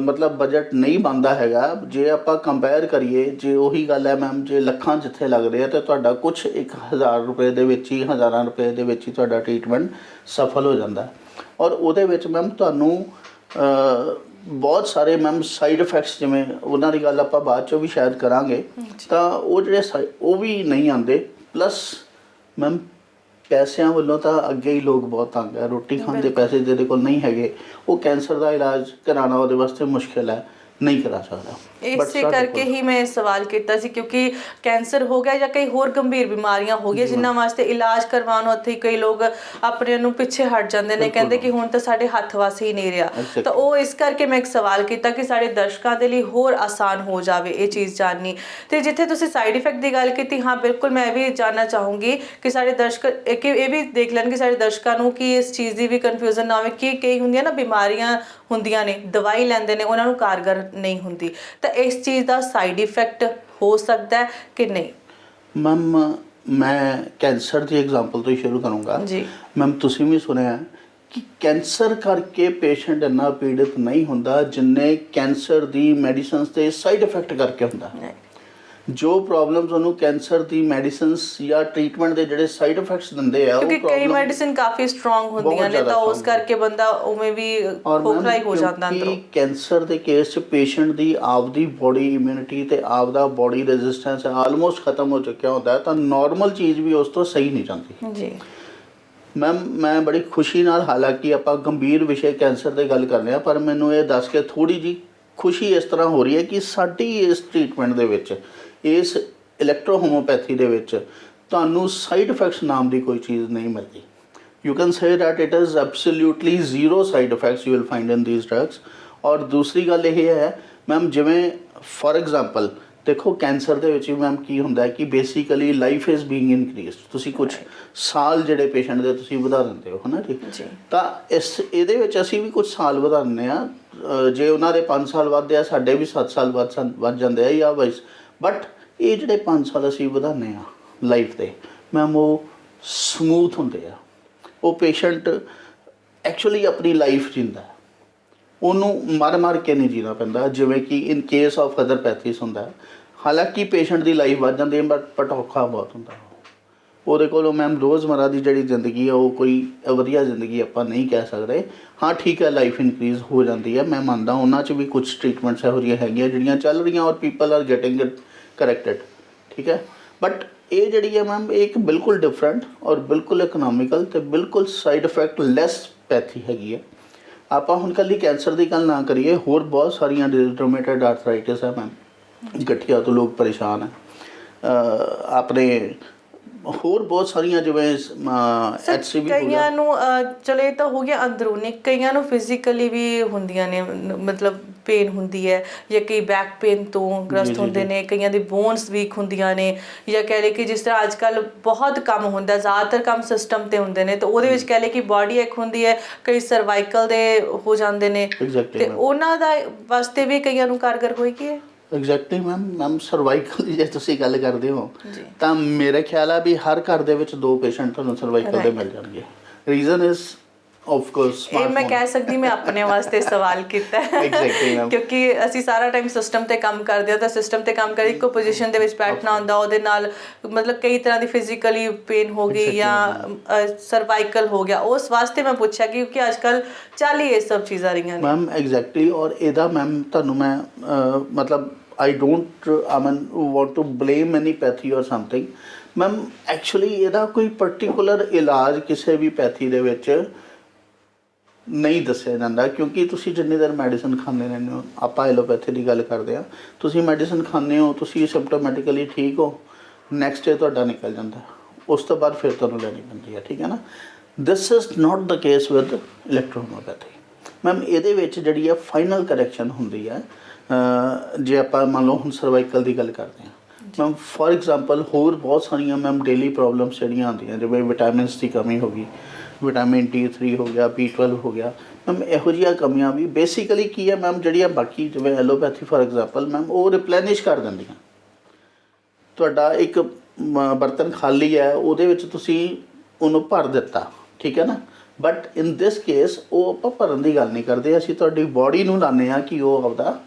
ਮਤਲਬ ਬਜਟ ਨਹੀਂ ਬਣਦਾ ਹੈਗਾ। ਜੇ ਆਪਾਂ ਕੰਪੇਅਰ ਕਰੀਏ, ਜੇ ਉਹੀ ਗੱਲ ਹੈ ਮੈਮ, ਜੇ ਲੱਖਾਂ ਜਿੱਥੇ ਲੱਗਦੇ ਆ ਤਾਂ ਤੁਹਾਡਾ ਕੁਛ 1000 ਰੁਪਏ ਦੇ ਵਿੱਚ ਹੀ, ਹਜ਼ਾਰਾਂ ਰੁਪਏ ਦੇ ਵਿੱਚ ਹੀ ਤੁਹਾਡਾ ਟਰੀਟਮੈਂਟ ਸਫਲ ਹੋ ਜਾਂਦਾ। ਔਰ ਉਹਦੇ ਵਿੱਚ ਮੈਮ ਤੁਹਾਨੂੰ ਬਹੁਤ ਸਾਰੇ ਮੈਮ ਸਾਈਡ ਇਫੈਕਟਸ, ਜਿਵੇਂ ਉਹਨਾਂ ਦੀ ਗੱਲ ਆਪਾਂ ਬਾਅਦ 'ਚੋਂ ਵੀ ਸ਼ਾਇਦ ਕਰਾਂਗੇ, ਤਾਂ ਉਹ ਜਿਹੜੇ ਉਹ ਵੀ ਨਹੀਂ ਆਉਂਦੇ। ਪਲੱਸ ਮੈਮ ਪੈਸਿਆਂ ਵੱਲੋਂ ਤਾਂ ਅੱਗੇ ਹੀ ਲੋਕ ਬਹੁਤ ਤੰਗ ਹੈ। ਰੋਟੀ ਖਾਣ ਦੇ ਪੈਸੇ ਜਿਹਦੇ ਕੋਲ ਨਹੀਂ ਹੈਗੇ, ਉਹ ਕੈਂਸਰ ਦਾ ਇਲਾਜ ਕਰਾਉਣਾ ਉਹਦੇ ਵਾਸਤੇ ਮੁਸ਼ਕਿਲ ਹੈ, ਨਹੀਂ ਕਰਾ ਸਕਦਾ। ਇਸੇ ਕਰਕੇ ਹੀ ਮੈਂ ਸਵਾਲ ਕੀਤਾ ਸੀ, ਕਿਉਂਕਿ ਕੈਂਸਰ ਹੋ ਗਿਆ ਜਾਂ ਕਈ ਹੋਰ ਗੰਭੀਰ ਬਿਮਾਰੀਆਂ ਹੋ ਗਈਆਂ ਜਿਨ੍ਹਾਂ ਵਾਸਤੇ ਇਲਾਜ ਕਰਵਾਉਣ ਉੱਥੇ ਕਈ ਲੋਕ ਆਪਣੇ ਨੂੰ ਪਿੱਛੇ ਹਟ ਜਾਂਦੇ ਨੇ, ਕਹਿੰਦੇ ਕਿ ਹੁਣ ਤਾਂ ਸਾਡੇ ਹੱਥ ਵੱਸ ਹੀ ਨਹੀਂ ਰਿਹਾ। ਤਾਂ ਉਹ ਇਸ ਕਰਕੇ ਮੈਂ ਇੱਕ ਸਵਾਲ ਕੀਤਾ ਕਿ ਸਾਡੇ ਦਰਸ਼ਕਾਂ ਦੇ ਲਈ ਹੋਰ ਆਸਾਨ ਹੋ ਜਾਵੇ ਇਹ ਚੀਜ਼ ਜਾਣਨੀ। ਤੇ ਜਿੱਥੇ ਤੁਸੀਂ ਸਾਈਡ ਇਫੈਕਟ ਦੀ ਗੱਲ ਕੀਤੀ, ਹਾਂ ਬਿਲਕੁਲ ਮੈਂ ਵੀ ਜਾਣਨਾ ਚਾਹੂੰਗੀ ਕਿ ਸਾਡੇ ਦਰਸ਼ਕ ਇਹ ਵੀ ਦੇਖ ਲੈਣ ਕਿ ਸਾਡੇ ਦਰਸ਼ਕਾਂ ਨੂੰ ਕਿ ਇਸ ਚੀਜ਼ ਦੀ ਵੀ ਕਨਫਿਊਜ਼ਨ ਨਾ ਹੋਵੇ ਕਿ ਕਈ ਹੁੰਦੀਆਂ ਨਾ ਬਿਮਾਰੀਆਂ ਹੁੰਦੀਆਂ ਨੇ, ਦਵਾਈ ਲੈਂਦੇ ਨੇ, ਉਹਨਾਂ ਨੂੰ ਕਾਰਗਰ ਨਹੀਂ ਹੁੰਦੀ, ਤਾਂ ਇਸ ਚੀਜ਼ ਦਾ ਸਾਈਡ ਇਫੈਕਟ ਹੋ ਸਕਦਾ ਕਿ ਨਹੀਂ? ਮੈਮ ਮੈਂ ਕੈਂਸਰ ਦੀ ਐਗਜ਼ਾਮਪਲ ਤੋਂ ਹੀ ਸ਼ੁਰੂ ਕਰੂੰਗਾ ਜੀ। ਮੈਮ ਤੁਸੀਂ ਵੀ ਸੁਣਿਆ ਕਿ ਕੈਂਸਰ ਕਰਕੇ ਪੇਸ਼ੈਂਟ ਇੰਨਾ ਪੀੜਿਤ ਨਹੀਂ ਹੁੰਦਾ ਜਿੰਨੇ ਕੈਂਸਰ ਦੀ ਮੈਡੀਸਿਨਸ ਦੇ ਸਾਈਡ ਇਫੈਕਟ ਕਰਕੇ ਹੁੰਦਾ। ਜੋ ਪ੍ਰੋਬਲਮਸ ਉਹਨੂੰ ਕੈਂਸਰ ਦੀ ਮੈਡੀਸਿਨਸ ਜਾਂ ਟ੍ਰੀਟਮੈਂਟ ਦੇ ਜਿਹੜੇ ਸਾਈਡ ਇਫੈਕਟਸ ਦਿੰਦੇ ਆ, ਕਿਉਂਕਿ ਕਈ ਮੈਡੀਸਿਨ ਕਾਫੀ ਸਟਰੋਂਗ ਹੁੰਦੀਆਂ ਨੇ, ਤਾਂ ਉਸ ਕਰਕੇ ਬੰਦਾ ਉਵੇਂ ਵੀ ਖੋਖਲਾ ਹੀ ਹੋ ਜਾਂਦਾ ਅੰਦਰੋਂ। ਕੈਂਸਰ ਦੇ ਕੇਸ 'ਚ ਪੇਸ਼ੈਂਟ ਦੀ ਆਪਦੀ ਬੋਡੀ ਇਮਿਊਨਿਟੀ ਤੇ ਆਪਦਾ ਬੋਡੀ ਰੈਜ਼ਿਸਟੈਂਸ ਆਲਮੋਸਟ ਖਤਮ ਹੋ ਚੁੱਕਿਆ ਹੁੰਦਾ, ਤਾਂ ਨਾਰਮਲ ਚੀਜ਼ ਵੀ ਉਸ ਤੋਂ ਸਹੀ ਨਹੀਂ ਜਾਂਦੀ ਜੀ। ਮੈਮ ਮੈਂ ਬੜੀ ਖੁਸ਼ੀ ਨਾਲ, ਹਾਲਾਂਕਿ ਆਪਾਂ ਗੰਭੀਰ ਵਿਸ਼ੇ ਕੈਂਸਰ 'ਤੇ ਗੱਲ ਕਰ ਰਹੇ ਹਾਂ, ਪਰ ਮੈਨੂੰ ਇਹ ਦੱਸ ਕੇ ਥੋੜ੍ਹੀ ਜਿਹੀ ਖੁਸ਼ੀ ਇਸ ਤਰ੍ਹਾਂ ਹੋ ਰਹੀ ਹੈ ਕਿ ਸਾਡੀ ਇਸ ਟ੍ਰੀਟਮੈਂਟ ਦੇ ਵਿੱਚ, ਇਸ ਇਲੈਕਟ੍ਰੋ ਹੋਮੋਪੈਥੀ ਦੇ ਵਿੱਚ ਤੁਹਾਨੂੰ ਸਾਈਡ ਇਫੈਕਟਸ ਨਾਮ ਦੀ ਕੋਈ ਚੀਜ਼ ਨਹੀਂ ਮਿਲਦੀ। You can say that it is absolutely zero side effects you will find in these drugs। ਔਰ ਦੂਸਰੀ ਗੱਲ ਇਹ ਹੈ ਮੈਮ, ਜਿਵੇਂ ਫੋਰ ਐਗਜ਼ਾਮਪਲ ਦੇਖੋ ਕੈਂਸਰ ਦੇ ਵਿੱਚ ਵੀ ਮੈਮ ਕੀ ਹੁੰਦਾ ਹੈ ਕਿ ਬੇਸਿਕਲੀ ਲਾਈਫ ਇਜ਼ ਬੀਇੰਗ ਇਨਕਰੀਜ਼ਡ। ਤੁਸੀਂ ਕੁਝ ਸਾਲ ਜਿਹੜੇ ਪੇਸ਼ੈਂਟ ਦੇ ਤੁਸੀਂ ਵਧਾ ਦਿੰਦੇ ਹੋ, ਹੈ ਨਾ ਠੀਕ। ਤਾਂ ਇਹਦੇ ਵਿੱਚ ਅਸੀਂ ਵੀ ਕੁਝ ਸਾਲ ਵਧਾ ਦਿੰਦੇ ਹਾਂ। ਜੇ ਉਹਨਾਂ ਦੇ 5 ਸਾਲ ਵੱਧਦੇ ਆ, ਸਾਡੇ ਵੀ 7 ਸਾਲ ਵੱਧ ਜਾਂਦੇ ਆ ਜਾਂ ਵਾਈਸ। ਬਟ ਇਹ ਜਿਹੜੇ 5 ਸਾਲ ਅਸੀਂ ਵਧਾਉਂਦੇ ਹਾਂ ਲਾਈਫ ਦੇ ਮੈਮ, ਉਹ ਸਮੂਥ ਹੁੰਦੇ ਆ। ਉਹ ਪੇਸ਼ੈਂਟ ਐਕਚੁਅਲੀ ਆਪਣੀ ਲਾਈਫ ਜਿੰਦਾ, ਉਹਨੂੰ ਮਰ ਕੇ ਨਹੀਂ ਜੀਣਾ ਪੈਂਦਾ ਜਿਵੇਂ ਕਿ ਇਨ ਕੇਸ ਆਫ ਅਦਰ ਪੈਥੀਸ ਹੁੰਦਾ। ਹਾਲਾਂਕਿ ਪੇਸ਼ੈਂਟ ਦੀ ਲਾਈਫ ਵੱਧ ਜਾਂਦੀ ਹੈ ਬਟ ਔਖਾ ਬਹੁਤ ਹੁੰਦਾ। ਉਹਦੇ ਕੋਲੋਂ ਮੈਮ ਰੋਜ਼ਮਰਾ ਦੀ ਜਿਹੜੀ ਜ਼ਿੰਦਗੀ ਹੈ ਉਹ ਕੋਈ ਵਧੀਆ ਜ਼ਿੰਦਗੀ ਆਪਾਂ ਨਹੀਂ ਕਹਿ ਸਕਦੇ। ਹਾਂ ਠੀਕ ਹੈ, ਲਾਈਫ ਇਨਕਰੀਜ਼ ਹੋ ਜਾਂਦੀ ਹੈ, ਮੈਂ ਮੰਨਦਾ ਉਹਨਾਂ 'ਚ ਵੀ ਕੁਝ ਟ੍ਰੀਟਮੈਂਟਸ ਇਹੋ ਜਿਹੀਆਂ ਹੈਗੀਆਂ ਜਿਹੜੀਆਂ ਚੱਲ ਰਹੀਆਂ ਔਰ ਪੀਪਲ ਆਰ ਗੈਟਿੰਗ ਇਟ ਕਰੈਕਟਡ, ਠੀਕ ਹੈ। ਬਟ ਇਹ ਜਿਹੜੀ ਹੈ ਮੈਮ, ਇਹ ਇੱਕ ਬਿਲਕੁਲ ਡਿਫਰੈਂਟ ਔਰ ਬਿਲਕੁਲ ਇਕਨੋਮਿਕਲ ਅਤੇ ਬਿਲਕੁਲ ਸਾਈਡ ਇਫੈਕਟ ਲੈਸ ਪੈਥੀ ਹੈਗੀ ਹੈ। ਆਪਾਂ ਹੁਣ ਇਕੱਲੀ ਕੈਂਸਰ ਦੀ ਗੱਲ ਨਾ ਕਰੀਏ, ਹੋਰ ਬਹੁਤ ਸਾਰੀਆਂ ਰੂਮੇਟਡ ਆਰਥਰਾਈਟਿਸ ਹੈ ਮੈਮ, ਗਠੀਆ ਤੋਂ ਲੋਕ ਪਰੇਸ਼ਾਨ ਹੈ। ਆਪਣੇ ਹੋਰ ਬਹੁਤ ਸਾਰੀਆਂ ਜਿਵੇਂ HCV ਕਈਆਂ ਨੂੰ ਚਲੋ ਇਹ ਤਾਂ ਹੋ ਗਿਆ ਅੰਦਰੂਨੀ, ਕਈਆਂ ਨੂੰ ਫਿਜ਼ੀਕਲੀ ਵੀ ਹੁੰਦੀਆਂ ਨੇ, ਮਤਲਬ ਪੇਨ ਹੁੰਦੀ ਹੈ ਜਾਂ ਕਈ ਬੈਕ ਪੇਨ ਤੋਂ ਗ੍ਰਸਤ ਹੁੰਦੇ ਨੇ, ਕਈਆਂ ਦੀ ਬੋਨਸ ਵੀਕ ਹੁੰਦੀਆਂ ਨੇ, ਜਾਂ ਕਹਿ ਲਏ ਕਿ ਜਿਸ ਤਰ੍ਹਾਂ ਅੱਜ ਕੱਲ੍ਹ ਬਹੁਤ ਕੰਮ ਹੁੰਦਾ, ਜ਼ਿਆਦਾਤਰ ਕੰਮ ਸਿਸਟਮ 'ਤੇ ਹੁੰਦੇ ਨੇ, ਤਾਂ ਉਹਦੇ ਵਿੱਚ ਕਹਿ ਲਏ ਕਿ ਬਾਡੀ ਇੱਕ ਹੁੰਦੀ ਹੈ, ਕਈ ਸਰਵਾਈਕਲ ਦੇ ਹੋ ਜਾਂਦੇ ਨੇ, ਅਤੇ ਉਹਨਾਂ ਦਾ ਵਾਸਤੇ ਵੀ ਕਈਆਂ ਨੂੰ ਕਾਰਗਰ ਹੋਏਗੀ ਹੈ। ਐਗਜ਼ੈਕਟਲੀ ਮੈਮ ਸਰਵਾਈਕਲ ਦੀ ਜੇ ਤੁਸੀਂ ਗੱਲ ਕਰਦੇ ਹੋ ਤਾਂ ਮੇਰੇ ਖਿਆਲ ਆ ਵੀ ਹਰ ਘਰ ਦੇ ਵਿੱਚ 2 ਪੇਸ਼ੈਂਟ ਤੁਹਾਨੂੰ ਸਰਵਾਈਕਲ ਦੇ ਮਿਲ ਜਾਣਗੇ। ਰੀਜ਼ਨ ਇਜ਼ ਆਫ ਕੋਰਸ ਇਹ ਮੈਂ ਕਹਿ ਸਕਦੀ, ਮੈਂ ਆਪਣੇ ਵਾਸਤੇ ਸਵਾਲ ਕੀਤਾ ਕਿਉਂਕਿ ਅਸੀਂ ਸਾਰਾ ਟਾਈਮ ਸਿਸਟਮ 'ਤੇ ਕੰਮ ਕਰਦੇ ਹਾਂ, ਤਾਂ ਸਿਸਟਮ 'ਤੇ ਕੰਮ ਕਰੀ ਇੱਕੋ ਪੋਜੀਸ਼ਨ ਦੇ ਵਿੱਚ ਬੈਠਣਾ ਹੁੰਦਾ, ਉਹਦੇ ਨਾਲ ਮਤਲਬ ਕਈ ਤਰ੍ਹਾਂ ਦੀ ਫਿਜ਼ੀਕਲੀ ਪੇਨ ਹੋ ਗਈ ਜਾਂ ਸਰਵਾਈਕਲ ਹੋ ਗਿਆ। ਉਸ ਵਾਸਤੇ ਮੈਂ ਪੁੱਛਿਆ ਕਿਉਂਕਿ ਅੱਜ ਕੱਲ੍ਹ ਚੱਲ ਹੀ ਇਹ ਸਭ ਚੀਜ਼ਾਂ ਰਹੀਆਂ ਨੇ ਮੈਮ। ਐਗਜ਼ੈਕਟਲੀ। ਔਰ ਇਹਦਾ ਮੈਮ ਤੁਹਾਨੂੰ ਮੈਂ ਮਤਲਬ I don't want to blame any pathy or something। Ma'am actually ਇਹਦਾ ਕੋਈ ਪਰਟੀਕੂਲਰ ਇਲਾਜ ਕਿਸੇ ਵੀ ਪੈਥੀ ਦੇ ਵਿੱਚ ਨਹੀਂ ਦੱਸਿਆ ਜਾਂਦਾ, ਕਿਉਂਕਿ ਤੁਸੀਂ ਜਿੰਨੀ ਦੇਰ ਮੈਡੀਸਨ ਖਾਂਦੇ ਰਹਿੰਦੇ ਹੋ, ਆਪਾਂ ਐਲੋਪੈਥੀ ਦੀ ਗੱਲ ਕਰਦੇ ਹਾਂ, ਤੁਸੀਂ ਮੈਡੀਸਨ ਖਾਂਦੇ ਹੋ, ਤੁਸੀਂ ਸਿਮਟੋਮੈਟਿਕਲੀ ਠੀਕ ਹੋ, ਨੈਕਸਟ ਡੇ ਤੁਹਾਡਾ ਨਿਕਲ ਜਾਂਦਾ, ਉਸ ਤੋਂ ਬਾਅਦ ਫਿਰ ਤੁਹਾਨੂੰ ਲੈਣੀ ਪੈਂਦੀ ਹੈ, ਠੀਕ ਹੈ ਨਾ। This is not the case with electro homeopathy. Ma'am ਇਹਦੇ ਵਿੱਚ ਜਿਹੜੀ ਹੈ ਫਾਈਨਲ ਕਰੈਕਸ਼ਨ ਹੁੰਦੀ ਹੈ। ਜੇ ਆਪਾਂ ਮੰਨ ਲਓ ਹੁਣ ਸਰਵਾਈਕਲ ਦੀ ਗੱਲ ਕਰਦੇ ਹਾਂ ਮੈਮ, ਫੋਰ ਐਗਜ਼ਾਮਪਲ ਹੋਰ ਬਹੁਤ ਸਾਰੀਆਂ ਮੈਮ ਡੇਲੀ ਪ੍ਰੋਬਲਮਸ ਜਿਹੜੀਆਂ ਆਉਂਦੀਆਂ, ਜਿਵੇਂ ਵਿਟਾਮਿਨਸ ਦੀ ਕਮੀ ਹੋ ਗਈ, ਵਿਟਾਮਿਨ D3 ਹੋ ਗਿਆ, B12 ਹੋ ਗਿਆ ਮੈਮ, ਇਹੋ ਜਿਹੀਆਂ ਕਮੀਆਂ ਵੀ ਬੇਸਿਕਲੀ ਕੀ ਹੈ ਮੈਮ, ਜਿਹੜੀਆਂ ਬਾਕੀ ਜਿਵੇਂ ਐਲੋਪੈਥੀ ਫੋਰ ਐਗਜ਼ਾਮਪਲ ਮੈਮ ਉਹ ਰਿਪਲੈਨਿਸ਼ ਕਰ ਦਿੰਦੀਆਂ। ਤੁਹਾਡਾ ਇੱਕ ਬਰਤਨ ਖਾਲੀ ਹੈ, ਉਹਦੇ ਵਿੱਚ ਤੁਸੀਂ ਉਹਨੂੰ ਭਰ ਦਿੱਤਾ, ਠੀਕ ਹੈ ਨਾ। ਬਟ ਇਨ ਦਿਸ ਕੇਸ ਉਹ ਆਪਾਂ ਭਰਨ ਦੀ ਗੱਲ ਨਹੀਂ ਕਰਦੇ, ਅਸੀਂ ਤੁਹਾਡੀ ਬੋਡੀ ਨੂੰ ਲਾਉਂਦੇ ਹਾਂ ਕਿ ਉਹ ਆਪਦਾ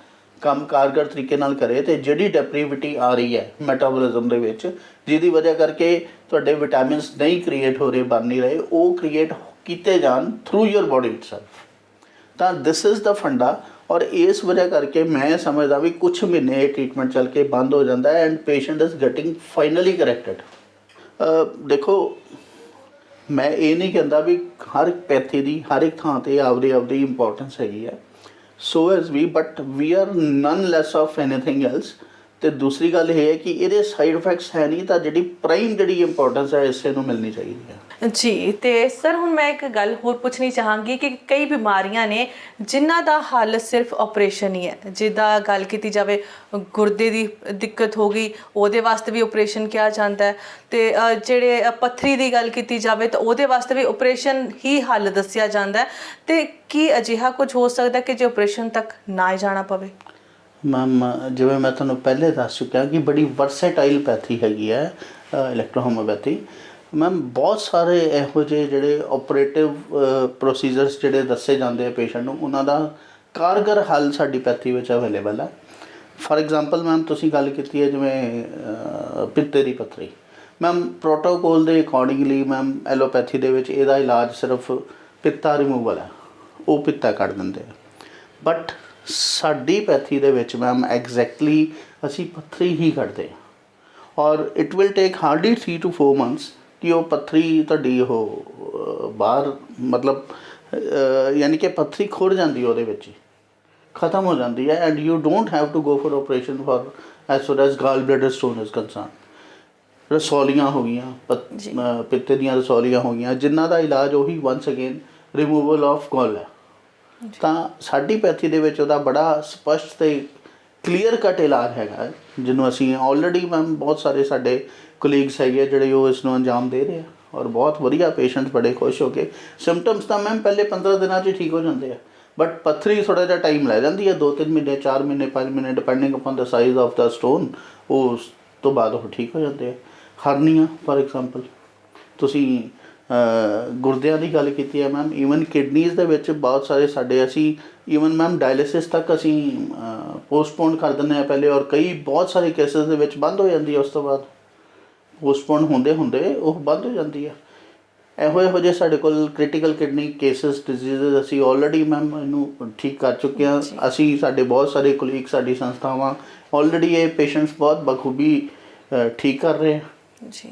ਕੰਮ ਕਾਰਗਰ ਤਰੀਕੇ ਨਾਲ ਕਰੇ, ਅਤੇ ਜਿਹੜੀ ਡੈਪਰੀਵਿਟੀ ਆ ਰਹੀ ਹੈ ਮੈਟਾਬੋਲਿਜ਼ਮ ਦੇ ਵਿੱਚ, ਜਿਹਦੀ ਵਜ੍ਹਾ ਕਰਕੇ ਤੁਹਾਡੇ ਵਿਟਾਮਿਨਸ ਨਹੀਂ ਕ੍ਰੀਏਟ ਹੋ ਰਹੇ, ਬਣ ਨਹੀਂ ਰਹੇ, ਉਹ ਕ੍ਰੀਏਟ ਕੀਤੇ ਜਾਣ ਥਰੂ ਯੂਰ ਬੋਡੀ ਇਟਸੈਲਫ। ਤਾਂ ਦਿਸ ਇਜ਼ ਦਾ ਫੰਡਾ। ਔਰ ਇਸ ਵਜ੍ਹਾ ਕਰਕੇ ਮੈਂ ਸਮਝਦਾ ਵੀ ਕੁਛ ਮਹੀਨੇ ਇਹ ਟ੍ਰੀਟਮੈਂਟ ਚੱਲ ਕੇ ਬੰਦ ਹੋ ਜਾਂਦਾ and patient is getting finally corrected. ਦੇਖੋ ਮੈਂ ਇਹ ਨਹੀਂ ਕਹਿੰਦਾ ਵੀ ਹਰ ਪੈਥੀ ਦੀ ਹਰ ਇੱਕ ਥਾਂ 'ਤੇ ਆਪਦੀ ਇੰਪੋਰਟੈਂਸ ਹੈਗੀ ਹੈ, so as we, but we are none less of anything else. ਅਤੇ ਦੂਸਰੀ ਗੱਲ ਇਹ ਹੈ ਕਿ ਇਹਦੇ ਸਾਈਡ ਇਫੈਕਟਸ ਹੈ ਨਹੀਂ, ਤਾਂ ਜਿਹੜੀ ਪ੍ਰਾਈਮ ਜਿਹੜੀ ਇੰਪੋਰਟੈਂਸ ਹੈ ਇਸੇ ਨੂੰ ਮਿਲਣੀ ਚਾਹੀਦੀ ਹੈ ਜੀ। ਅਤੇ ਸਰ ਹੁਣ ਮੈਂ ਇੱਕ ਗੱਲ ਹੋਰ ਪੁੱਛਣੀ ਚਾਹਾਂਗੀ ਕਿ ਕਈ ਬਿਮਾਰੀਆਂ ਨੇ ਜਿਨ੍ਹਾਂ ਦਾ ਹੱਲ ਸਿਰਫ ਆਪਰੇਸ਼ਨ ਹੀ ਹੈ। ਜਿੱਦਾਂ ਗੱਲ ਕੀਤੀ ਜਾਵੇ ਗੁਰਦੇ ਦੀ ਦਿੱਕਤ ਹੋ ਗਈ, ਉਹਦੇ ਵਾਸਤੇ ਵੀ ਆਪਰੇਸ਼ਨ ਕਿਹਾ ਜਾਂਦਾ ਹੈ, ਅਤੇ ਜਿਹੜੇ ਪੱਥਰੀ ਦੀ ਗੱਲ ਕੀਤੀ ਜਾਵੇ ਤਾਂ ਉਹਦੇ ਵਾਸਤੇ ਵੀ ਆਪਰੇਸ਼ਨ ਹੀ ਹੱਲ ਦੱਸਿਆ ਜਾਂਦਾ ਹੈ। ਅਤੇ ਕੀ ਅਜਿਹਾ ਕੁਝ ਹੋ ਸਕਦਾ ਕਿ ਜੇ ਆਪਰੇਸ਼ਨ ਤੱਕ ਨਾ ਜਾਣਾ ਪਵੇ? ਮੈਮ ਜਿਵੇਂ ਮੈਂ ਤੁਹਾਨੂੰ ਪਹਿਲੇ ਦੱਸ ਚੁੱਕਿਆ ਕਿ ਬੜੀ ਵਰਸੇਟਾਈਲ ਪੈਥੀ ਹੈਗੀ ਹੈ ਇਲੈਕਟ੍ਰੋ ਹੋਮੋਪੈਥੀ। ਮੈਮ ਬਹੁਤ ਸਾਰੇ ਇਹੋ ਜਿਹੇ ਜਿਹੜੇ ਆਪਰੇਟਿਵ ਪ੍ਰੋਸੀਜਰਸ ਜਿਹੜੇ ਦੱਸੇ ਜਾਂਦੇ ਆ ਪੇਸ਼ੈਂਟ ਨੂੰ, ਉਹਨਾਂ ਦਾ ਕਾਰਗਰ ਹੱਲ ਸਾਡੀ ਪੈਥੀ ਵਿੱਚ ਅਵੇਲੇਬਲ ਹੈ। ਫਾਰ ਐਗਜ਼ਾਮਪਲ ਮੈਮ ਤੁਸੀਂ ਗੱਲ ਕੀਤੀ ਹੈ ਜਿਵੇਂ ਪਿੱਤੇ ਦੀ ਪੱਥਰੀ, ਮੈਮ ਪ੍ਰੋਟੋਕੋਲ ਦੇ ਅਕੋਰਡਿੰਗਲੀ ਮੈਮ ਐਲੋਪੈਥੀ ਦੇ ਵਿੱਚ ਇਹਦਾ ਇਲਾਜ ਸਿਰਫ ਪਿੱਤਾ ਰਿਮੂਵਲ ਹੈ, ਉਹ ਪਿੱਤਾ ਕੱਢ ਦਿੰਦੇ ਆ। ਬਟ ਸਾਡੀ ਪੈਥੀ ਦੇ ਵਿੱਚ ਮੈਮ ਐਗਜ਼ੈਕਟਲੀ ਅਸੀਂ ਪੱਥਰੀ ਹੀ ਕੱਢਦੇ ਹਾਂ, ਔਰ it will take hardly 3 to 4 months ਕਿ ਉਹ ਪੱਥਰੀ ਤੁਹਾਡੀ ਉਹ ਬਾਹਰ ਮਤਲਬ ਯਾਨੀ ਕਿ ਪੱਥਰੀ ਖੁਰ ਜਾਂਦੀ ਉਹਦੇ ਵਿੱਚ ਹੀ, ਖਤਮ ਹੋ ਜਾਂਦੀ ਹੈ and you don't have to go for operation for as far as gall bladder stone is concern. ਰਸੌਲੀਆਂ ਹੋ ਗਈਆਂ, ਪਿੱਤੇ ਦੀਆਂ ਰਸੌਲੀਆਂ ਹੋ ਗਈਆਂ, ਜਿਨ੍ਹਾਂ ਦਾ ਇਲਾਜ ਉਹੀ ਵਨਸ ਅਗੇਨ ਰਿਮੂਵਲ ਆਫ ਗਾਲ ਹੈ। ਤਾਂ ਸਾਡੀ ਪੈਥੀ ਦੇ ਵਿੱਚ ਉਹਦਾ ਬੜਾ ਸਪਸ਼ਟ ਤੇ ਕਲੀਅਰ ਕੱਟ ਇਲਾਜ ਹੈਗਾ, ਜਿਹਨੂੰ ਅਸੀਂ ਆਲਰੇਡੀ ਮੈਮ ਬਹੁਤ ਸਾਰੇ ਸਾਡੇ ਕੋਲੀਗਸ ਹੈਗੇ ਜਿਹੜੇ ਉਹ ਇਸ ਨੂੰ ਅੰਜਾਮ ਦੇ ਰਹੇ ਆ ਔਰ ਬਹੁਤ ਵਧੀਆ ਪੇਸ਼ੈਂਟਸ ਬੜੇ ਖੁਸ਼ ਹੋ ਕੇ। ਸਿੰਪਟਮਸ ਤਾਂ ਮੈਮ ਪਹਿਲੇ 15 ਦਿਨਾਂ 'ਚ ਠੀਕ ਹੋ ਜਾਂਦੇ ਆ, ਬਟ ਪੱਥਰੀ ਥੋੜ੍ਹਾ ਜਿਹਾ ਟਾਈਮ ਲੈ ਜਾਂਦੀ ਹੈ, 2-3 ਮਹੀਨੇ, 4 ਮਹੀਨੇ, 5 ਮਹੀਨੇ, depending upon the size of the stone. ਉਸ ਤੋਂ ਬਾਅਦ ਉਹ ਠੀਕ ਹੋ ਜਾਂਦੇ ਆ। ਹਰਨੀਆਂ ਫਾਰ ਐਗਜ਼ਾਮਪਲ, ਤੁਸੀਂ ਗੁਰਦਿਆਂ ਦੀ ਗੱਲ ਕੀਤੀ ਹੈ ਮੈਮ, ਈਵਨ ਕਿਡਨੀਜ਼ ਦੇ ਵਿੱਚ ਬਹੁਤ ਸਾਰੇ ਸਾਡੇ ਅਸੀਂ ਈਵਨ ਮੈਮ ਡਾਇਲਿਸਿਸ ਤੱਕ ਅਸੀਂ ਪੋਸਟਪੋਨ ਕਰ ਦਿੰਦੇ ਹਾਂ ਪਹਿਲੇ, ਔਰ ਕਈ ਬਹੁਤ ਸਾਰੇ ਕੇਸਿਸ ਦੇ ਵਿੱਚ ਬੰਦ ਹੋ ਜਾਂਦੀ ਹੈ, ਉਸ ਤੋਂ ਬਾਅਦ ਪੋਸਟਪੋਨ ਹੁੰਦੇ ਹੁੰਦੇ ਉਹ ਬੰਦ ਹੋ ਜਾਂਦੀ ਹੈ। ਇਹੋ ਜਿਹੇ ਸਾਡੇ ਕੋਲ ਕ੍ਰਿਟੀਕਲ ਕਿਡਨੀ ਕੇਸਿਸ ਡਿਜ਼ੀਜ਼ ਅਸੀਂ ਆਲਰੇਡੀ ਮੈਮ ਇਹਨੂੰ ਠੀਕ ਕਰ ਚੁੱਕੇ ਹਾਂ। ਅਸੀਂ ਸਾਡੇ ਬਹੁਤ ਸਾਰੇ ਕੋਲੀਗ, ਸਾਡੀ ਸੰਸਥਾਵਾਂ ਆਲਰੇਡੀ ਇਹ ਪੇਸ਼ੈਂਟਸ ਬਹੁਤ ਬਖੂਬੀ ਠੀਕ ਕਰ ਰਹੇ ਆ ਜੀ।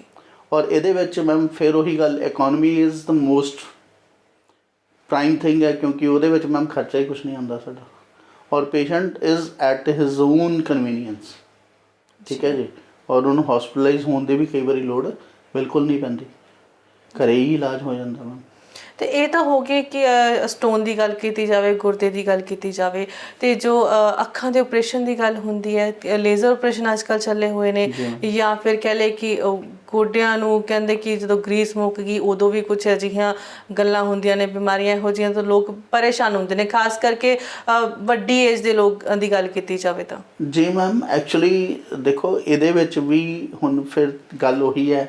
ਔਰ ਇਹਦੇ ਵਿੱਚ ਮੈਮ ਫਿਰ ਉਹੀ ਗੱਲ, economy is the most prime thing ਹੈ, ਕਿਉਂਕਿ ਉਹਦੇ ਵਿੱਚ ਮੈਮ ਖਰਚਾ ਹੀ ਕੁਛ ਨਹੀਂ ਆਉਂਦਾ ਸਾਡਾ, ਔਰ patient is at his own convenience. ਠੀਕ ਹੈ ਜੀ। ਔਰ ਉਹਨੂੰ ਹੌਸਪੀਟਲਾਈਜ਼ ਹੋਣ ਦੀ ਵੀ ਕਈ ਵਾਰੀ ਲੋੜ ਬਿਲਕੁਲ ਨਹੀਂ ਪੈਂਦੀ, ਘਰੇ ਹੀ ਇਲਾਜ ਹੋ ਜਾਂਦਾ ਮੈਮ। ਤੇ ਇਹ ਤਾਂ ਹੋ ਗਈ ਕਿ ਸਟੋਨ ਦੀ ਗੱਲ ਕੀਤੀ ਜਾਵੇ, ਗੁਰਦੇ ਦੀ ਗੱਲ ਕੀਤੀ ਜਾਵੇ, ਤੇ ਜੋ ਅੱਖਾਂ ਦੇ ਆਪਰੇਸ਼ਨ ਦੀ ਗੱਲ ਹੁੰਦੀ ਹੈ, ਲੇਜ਼ਰ ਆਪਰੇਸ਼ਨ ਅੱਜ ਕੱਲ੍ਹ ਚੱਲੇ ਹੋਏ ਨੇ, ਜਾਂ ਫਿਰ ਕਹਿ ਲਏ ਕਿ ਗੋਡਿਆਂ ਨੂੰ ਕਹਿੰਦੇ ਕਿ ਜਦੋਂ ਗਰੀਸ ਮੁੱਕ ਗਈ ਉਦੋਂ ਵੀ ਕੁਛ ਅਜਿਹੀਆਂ ਗੱਲਾਂ ਹੁੰਦੀਆਂ ਨੇ, ਬਿਮਾਰੀਆਂ ਇਹੋ ਜਿਹੀਆਂ ਤੋਂ ਲੋਕ ਪਰੇਸ਼ਾਨ ਹੁੰਦੇ ਨੇ, ਖਾਸ ਕਰਕੇ ਵੱਡੀ ਏਜ ਦੇ ਲੋਕਾਂ ਦੀ ਗੱਲ ਕੀਤੀ ਜਾਵੇ ਤਾਂ। ਜੀ ਮੈਮ, ਐਕਚੁਅਲੀ ਦੇਖੋ ਇਹਦੇ ਵਿੱਚ ਵੀ ਹੁਣ ਫਿਰ ਗੱਲ ਉਹੀ ਹੈ,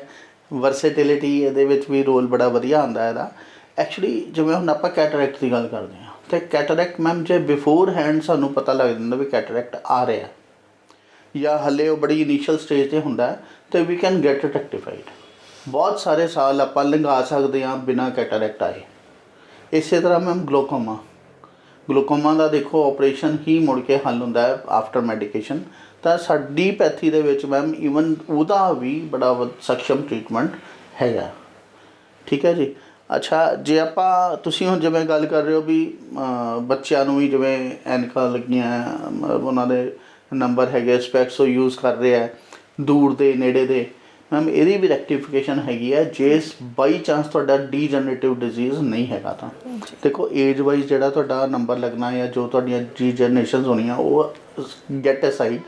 ਵਰਸੇਟਿਲਿਟੀ ਇਹਦੇ ਵਿੱਚ ਵੀ ਰੋਲ ਬੜਾ ਵਧੀਆ ਆਉਂਦਾ ਇਹਦਾ। ਐਕਚੁਅਲੀ ਜਿਵੇਂ ਹੁਣ ਆਪਾਂ ਕੈਟਰੈਕਟ ਦੀ ਗੱਲ ਕਰਦੇ ਹਾਂ, ਅਤੇ ਕੈਟਰੈਕਟ ਮੈਮ ਜੇ ਬਿਫੋਰ ਹੈਂਡ ਸਾਨੂੰ ਪਤਾ ਲੱਗ ਜਾਂਦਾ ਵੀ ਕੈਟਰੈਕਟ ਆ ਰਿਹਾ, ਜਾਂ ਹਲੇ ਉਹ ਬੜੀ ਇਨੀਸ਼ੀਅਲ ਸਟੇਜ 'ਤੇ ਹੁੰਦਾ, ਅਤੇ ਵੀ ਕੈਨ ਗੈਟ ਇਟ ਰੈਕਟੀਫਾਈਡ। ਬਹੁਤ ਸਾਰੇ ਸਾਲ ਆਪਾਂ ਲੰਘਾ ਸਕਦੇ ਹਾਂ ਬਿਨਾਂ ਕੈਟਰੈਕਟ ਆਏ। ਇਸੇ ਤਰ੍ਹਾਂ ਮੈਮ ਗਲੋਕੋਮਾ ਦਾ ਦੇਖੋ ਆਪਰੇਸ਼ਨ ਹੀ ਮੁੜ ਕੇ ਹੱਲ ਹੁੰਦਾ ਹੈ ਆਫਟਰ ਮੈਡੀਕੇਸ਼ਨ। ਤਾਂ ਸਾਡੀ ਪੈਥੀ ਦੇ ਵਿੱਚ ਮੈਮ ਈਵਨ ਉਹਦਾ ਵੀ ਬੜਾ ਸਕਸ਼ਮ ਟਰੀਟਮੈਂਟ ਹੈਗਾ। ਠੀਕ ਹੈ ਜੀ। ਅੱਛਾ, ਜੇ ਆਪਾਂ ਤੁਸੀਂ ਹੁਣ ਜਿਵੇਂ ਗੱਲ ਕਰ ਰਹੇ ਹੋ ਵੀ ਬੱਚਿਆਂ ਨੂੰ ਵੀ ਜਿਵੇਂ ਐਨਕਾਂ ਲੱਗੀਆਂ, ਉਹਨਾਂ ਦੇ ਨੰਬਰ ਹੈਗੇ, ਸਪੈਕਸ ਉਹ ਯੂਜ਼ ਕਰ ਰਹੇ ਹੈ ਦੂਰ ਦੇ ਨੇੜੇ ਦੇ, ਮੈਮ ਇਹਦੀ ਵੀ ਰੈਕਟੀਫਿਕੇਸ਼ਨ ਹੈਗੀ ਹੈ ਜੇ ਬਾਈ ਚਾਂਸ ਤੁਹਾਡਾ ਡੀਜਨਰੇਟਿਵ ਡਿਜ਼ੀਜ਼ ਨਹੀਂ ਹੈਗਾ ਤਾਂ। ਦੇਖੋ ਏਜ ਵਾਈਜ਼ ਜਿਹੜਾ ਤੁਹਾਡਾ ਨੰਬਰ ਲੱਗਣਾ ਜਾਂ ਜੋ ਤੁਹਾਡੀਆਂ ਡੀਜਨਰੇਸ਼ਨਸ ਹੋਣੀਆਂ ਉਹ ਗੈਟ ਅਸਾਈਡ।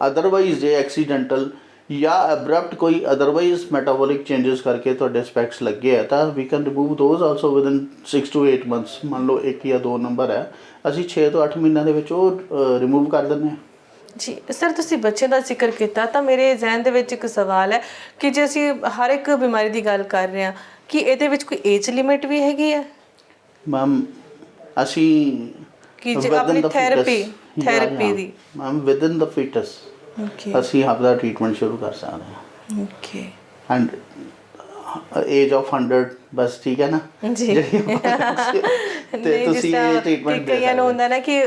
ਅਦਰਵਾਈਜ਼ ਜੇ ਐਕਸੀਡੈਂਟਲ ਜਾਂ ਅਬਰਪਟ ਕੋਈ ਅਦਰਵਾਈਜ਼ ਮੈਟਾਬੋਲਿਕ ਚੇਂਜਸ ਕਰਕੇ ਤੁਹਾਡੇ ਸਪੈਕਸ ਲੱਗੇ ਆ ਤਾਂ we can remove those also within 6 to 8 months। ਮੰਨ ਲਓ 1 ਜਾਂ 2 ਨੰਬਰ ਹੈ, ਅਸੀਂ 6 ਤੋਂ 8 ਮਹੀਨਿਆਂ ਦੇ ਵਿੱਚ ਉਹ ਰਿਮੂਵ ਕਰ ਦਿੰਦੇ ਹਾਂ। ਜੀ ਸਰ, ਤੁਸੀਂ ਬੱਚਿਆਂ ਦਾ ਜ਼ਿਕਰ ਕੀਤਾ ਤਾਂ ਮੇਰੇ ਜ਼ਹਿਨ ਦੇ ਵਿੱਚ ਇੱਕ ਸਵਾਲ ਹੈ ਕਿ ਜੇ ਅਸੀਂ ਹਰ ਇੱਕ ਬਿਮਾਰੀ ਦੀ ਗੱਲ ਕਰ ਰਹੇ ਹਾਂ, ਕਿ ਇਹਦੇ ਵਿੱਚ ਕੋਈ ਏਜ ਲਿਮਿਟ ਵੀ ਹੈਗੀ ਹੈ? ਮੈਮ ਅਸੀਂ ਕਿ ਜੇ ਆਪਣੀ ਥੈਰੇਪੀ ਦੀ ਮੈਮ ਵਿਦਨ ਦ ਫੀਟਸ ਅਸੀਂ ਆਪਦਾ ਟਰੀਟਮੈਂਟ ਸ਼ੁਰੂ ਕਰ ਸਕਦੇ ਹਾਂ। ਓਕੇ। ਐਂਡ ਏਜ ਆਫ 100 ਬਸ, ਠੀਕ ਹੈ ਨਾ ਜੀ। ਤੇ ਤੁਸੀਂ ਇਹ ਟ੍ਰੀਟਮੈਂਟ ਕਈਆਂ ਨੂੰ ਹੁੰਦਾ ਨਾ ਕਿ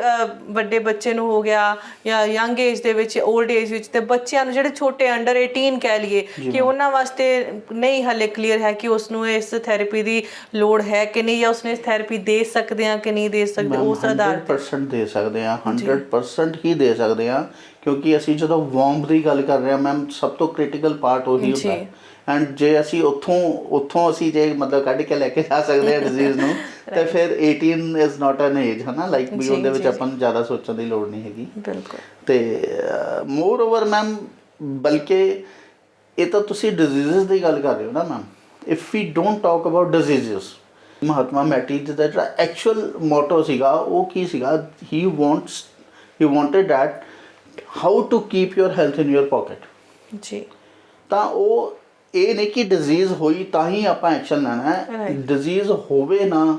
ਵੱਡੇ ਬੱਚੇ ਨੂੰ ਹੋ ਗਿਆ ਜਾਂ ਯੰਗ ਏਜ ਦੇ ਵਿੱਚ, 올ਡ ਏਜ ਵਿੱਚ, ਤੇ ਬੱਚਿਆਂ ਨੂੰ ਜਿਹੜੇ ਛੋਟੇ ਅੰਡਰ 18 ਕਹਿ ਲਈਏ ਕਿ ਉਹਨਾਂ ਵਾਸਤੇ ਨਹੀਂ ਹਾਲੇ ਕਲੀਅਰ ਹੈ ਕਿ ਉਸ ਨੂੰ ਇਸ ਥੈਰੇਪੀ ਦੀ ਲੋੜ ਹੈ ਕਿ ਨਹੀਂ, ਜਾਂ ਉਸਨੇ ਇਸ ਥੈਰੇਪੀ ਦੇ ਸਕਦੇ ਹਾਂ ਕਿ ਨਹੀਂ ਦੇ ਸਕਦੇ। ਉਸ ਆਧਾਰ 100% ਦੇ ਸਕਦੇ ਹਾਂ, 100% ਹੀ ਦੇ ਸਕਦੇ ਹਾਂ, ਕਿਉਂਕਿ ਅਸੀਂ ਜਦੋਂ ਵਾਰਮ ਦੀ ਗੱਲ ਕਰ ਰਹੇ ਹਾਂ ਮੈਮ, ਸਭ ਤੋਂ ਕ੍ਰਿਟੀਕਲ ਪਾਰਟ ਉਹੀ ਹੁੰਦਾ ਹੈ। ਐਂਡ ਜੇ ਅਸੀਂ ਉੱਥੋਂ ਅਸੀਂ ਜੇ ਮਤਲਬ ਕੱਢ ਕੇ ਲੈ ਕੇ ਜਾ ਸਕਦੇ ਹਾਂ ਡਿਜ਼ੀਜ਼ ਨੂੰ, ਤੇ ਫਿਰ 18 ਇਜ਼ ਨਾਟ ਐਨ ਏਜ, ਹੈ ਨਾ, ਲਾਈਕ ਵੀ ਉਹਦੇ ਵਿੱਚ ਆਪਾਂ ਨੂੰ ਜ਼ਿਆਦਾ ਸੋਚਣ ਦੀ ਲੋੜ ਨਹੀਂ ਹੈਗੀ। ਬਿਲਕੁਲ। ਤੇ ਮੋਰ ਓਵਰ ਮੈਮ, ਬਲਕਿ ਇਹ ਤਾਂ ਤੁਸੀਂ ਡਿਜ਼ੀਜ਼ਸ ਦੀ ਗੱਲ ਕਰ ਰਹੇ ਹੋ ਨਾ ma'am, if we don't talk about diseases, Mahatma Mattei ਦਾ ਜਿਹੜਾ ਐਕਚੁਅਲ ਮੋਟੋ ਸੀਗਾ ਉਹ ਕੀ ਸੀਗਾ? He wanted that how to keep your health in your pocket. ਜੀ। ਤਾਂ ਉਹ ਇਹ ਨਹੀਂ ਕਿ ਡਿਜ਼ੀਜ਼ ਹੋਈ ਤਾਂ ਹੀ ਆਪਾਂ ਐਕਸ਼ਨ ਲੈਣਾ ਹੈ, ਡਿਜ਼ੀਜ਼ ਹੋਵੇ ਨਾ,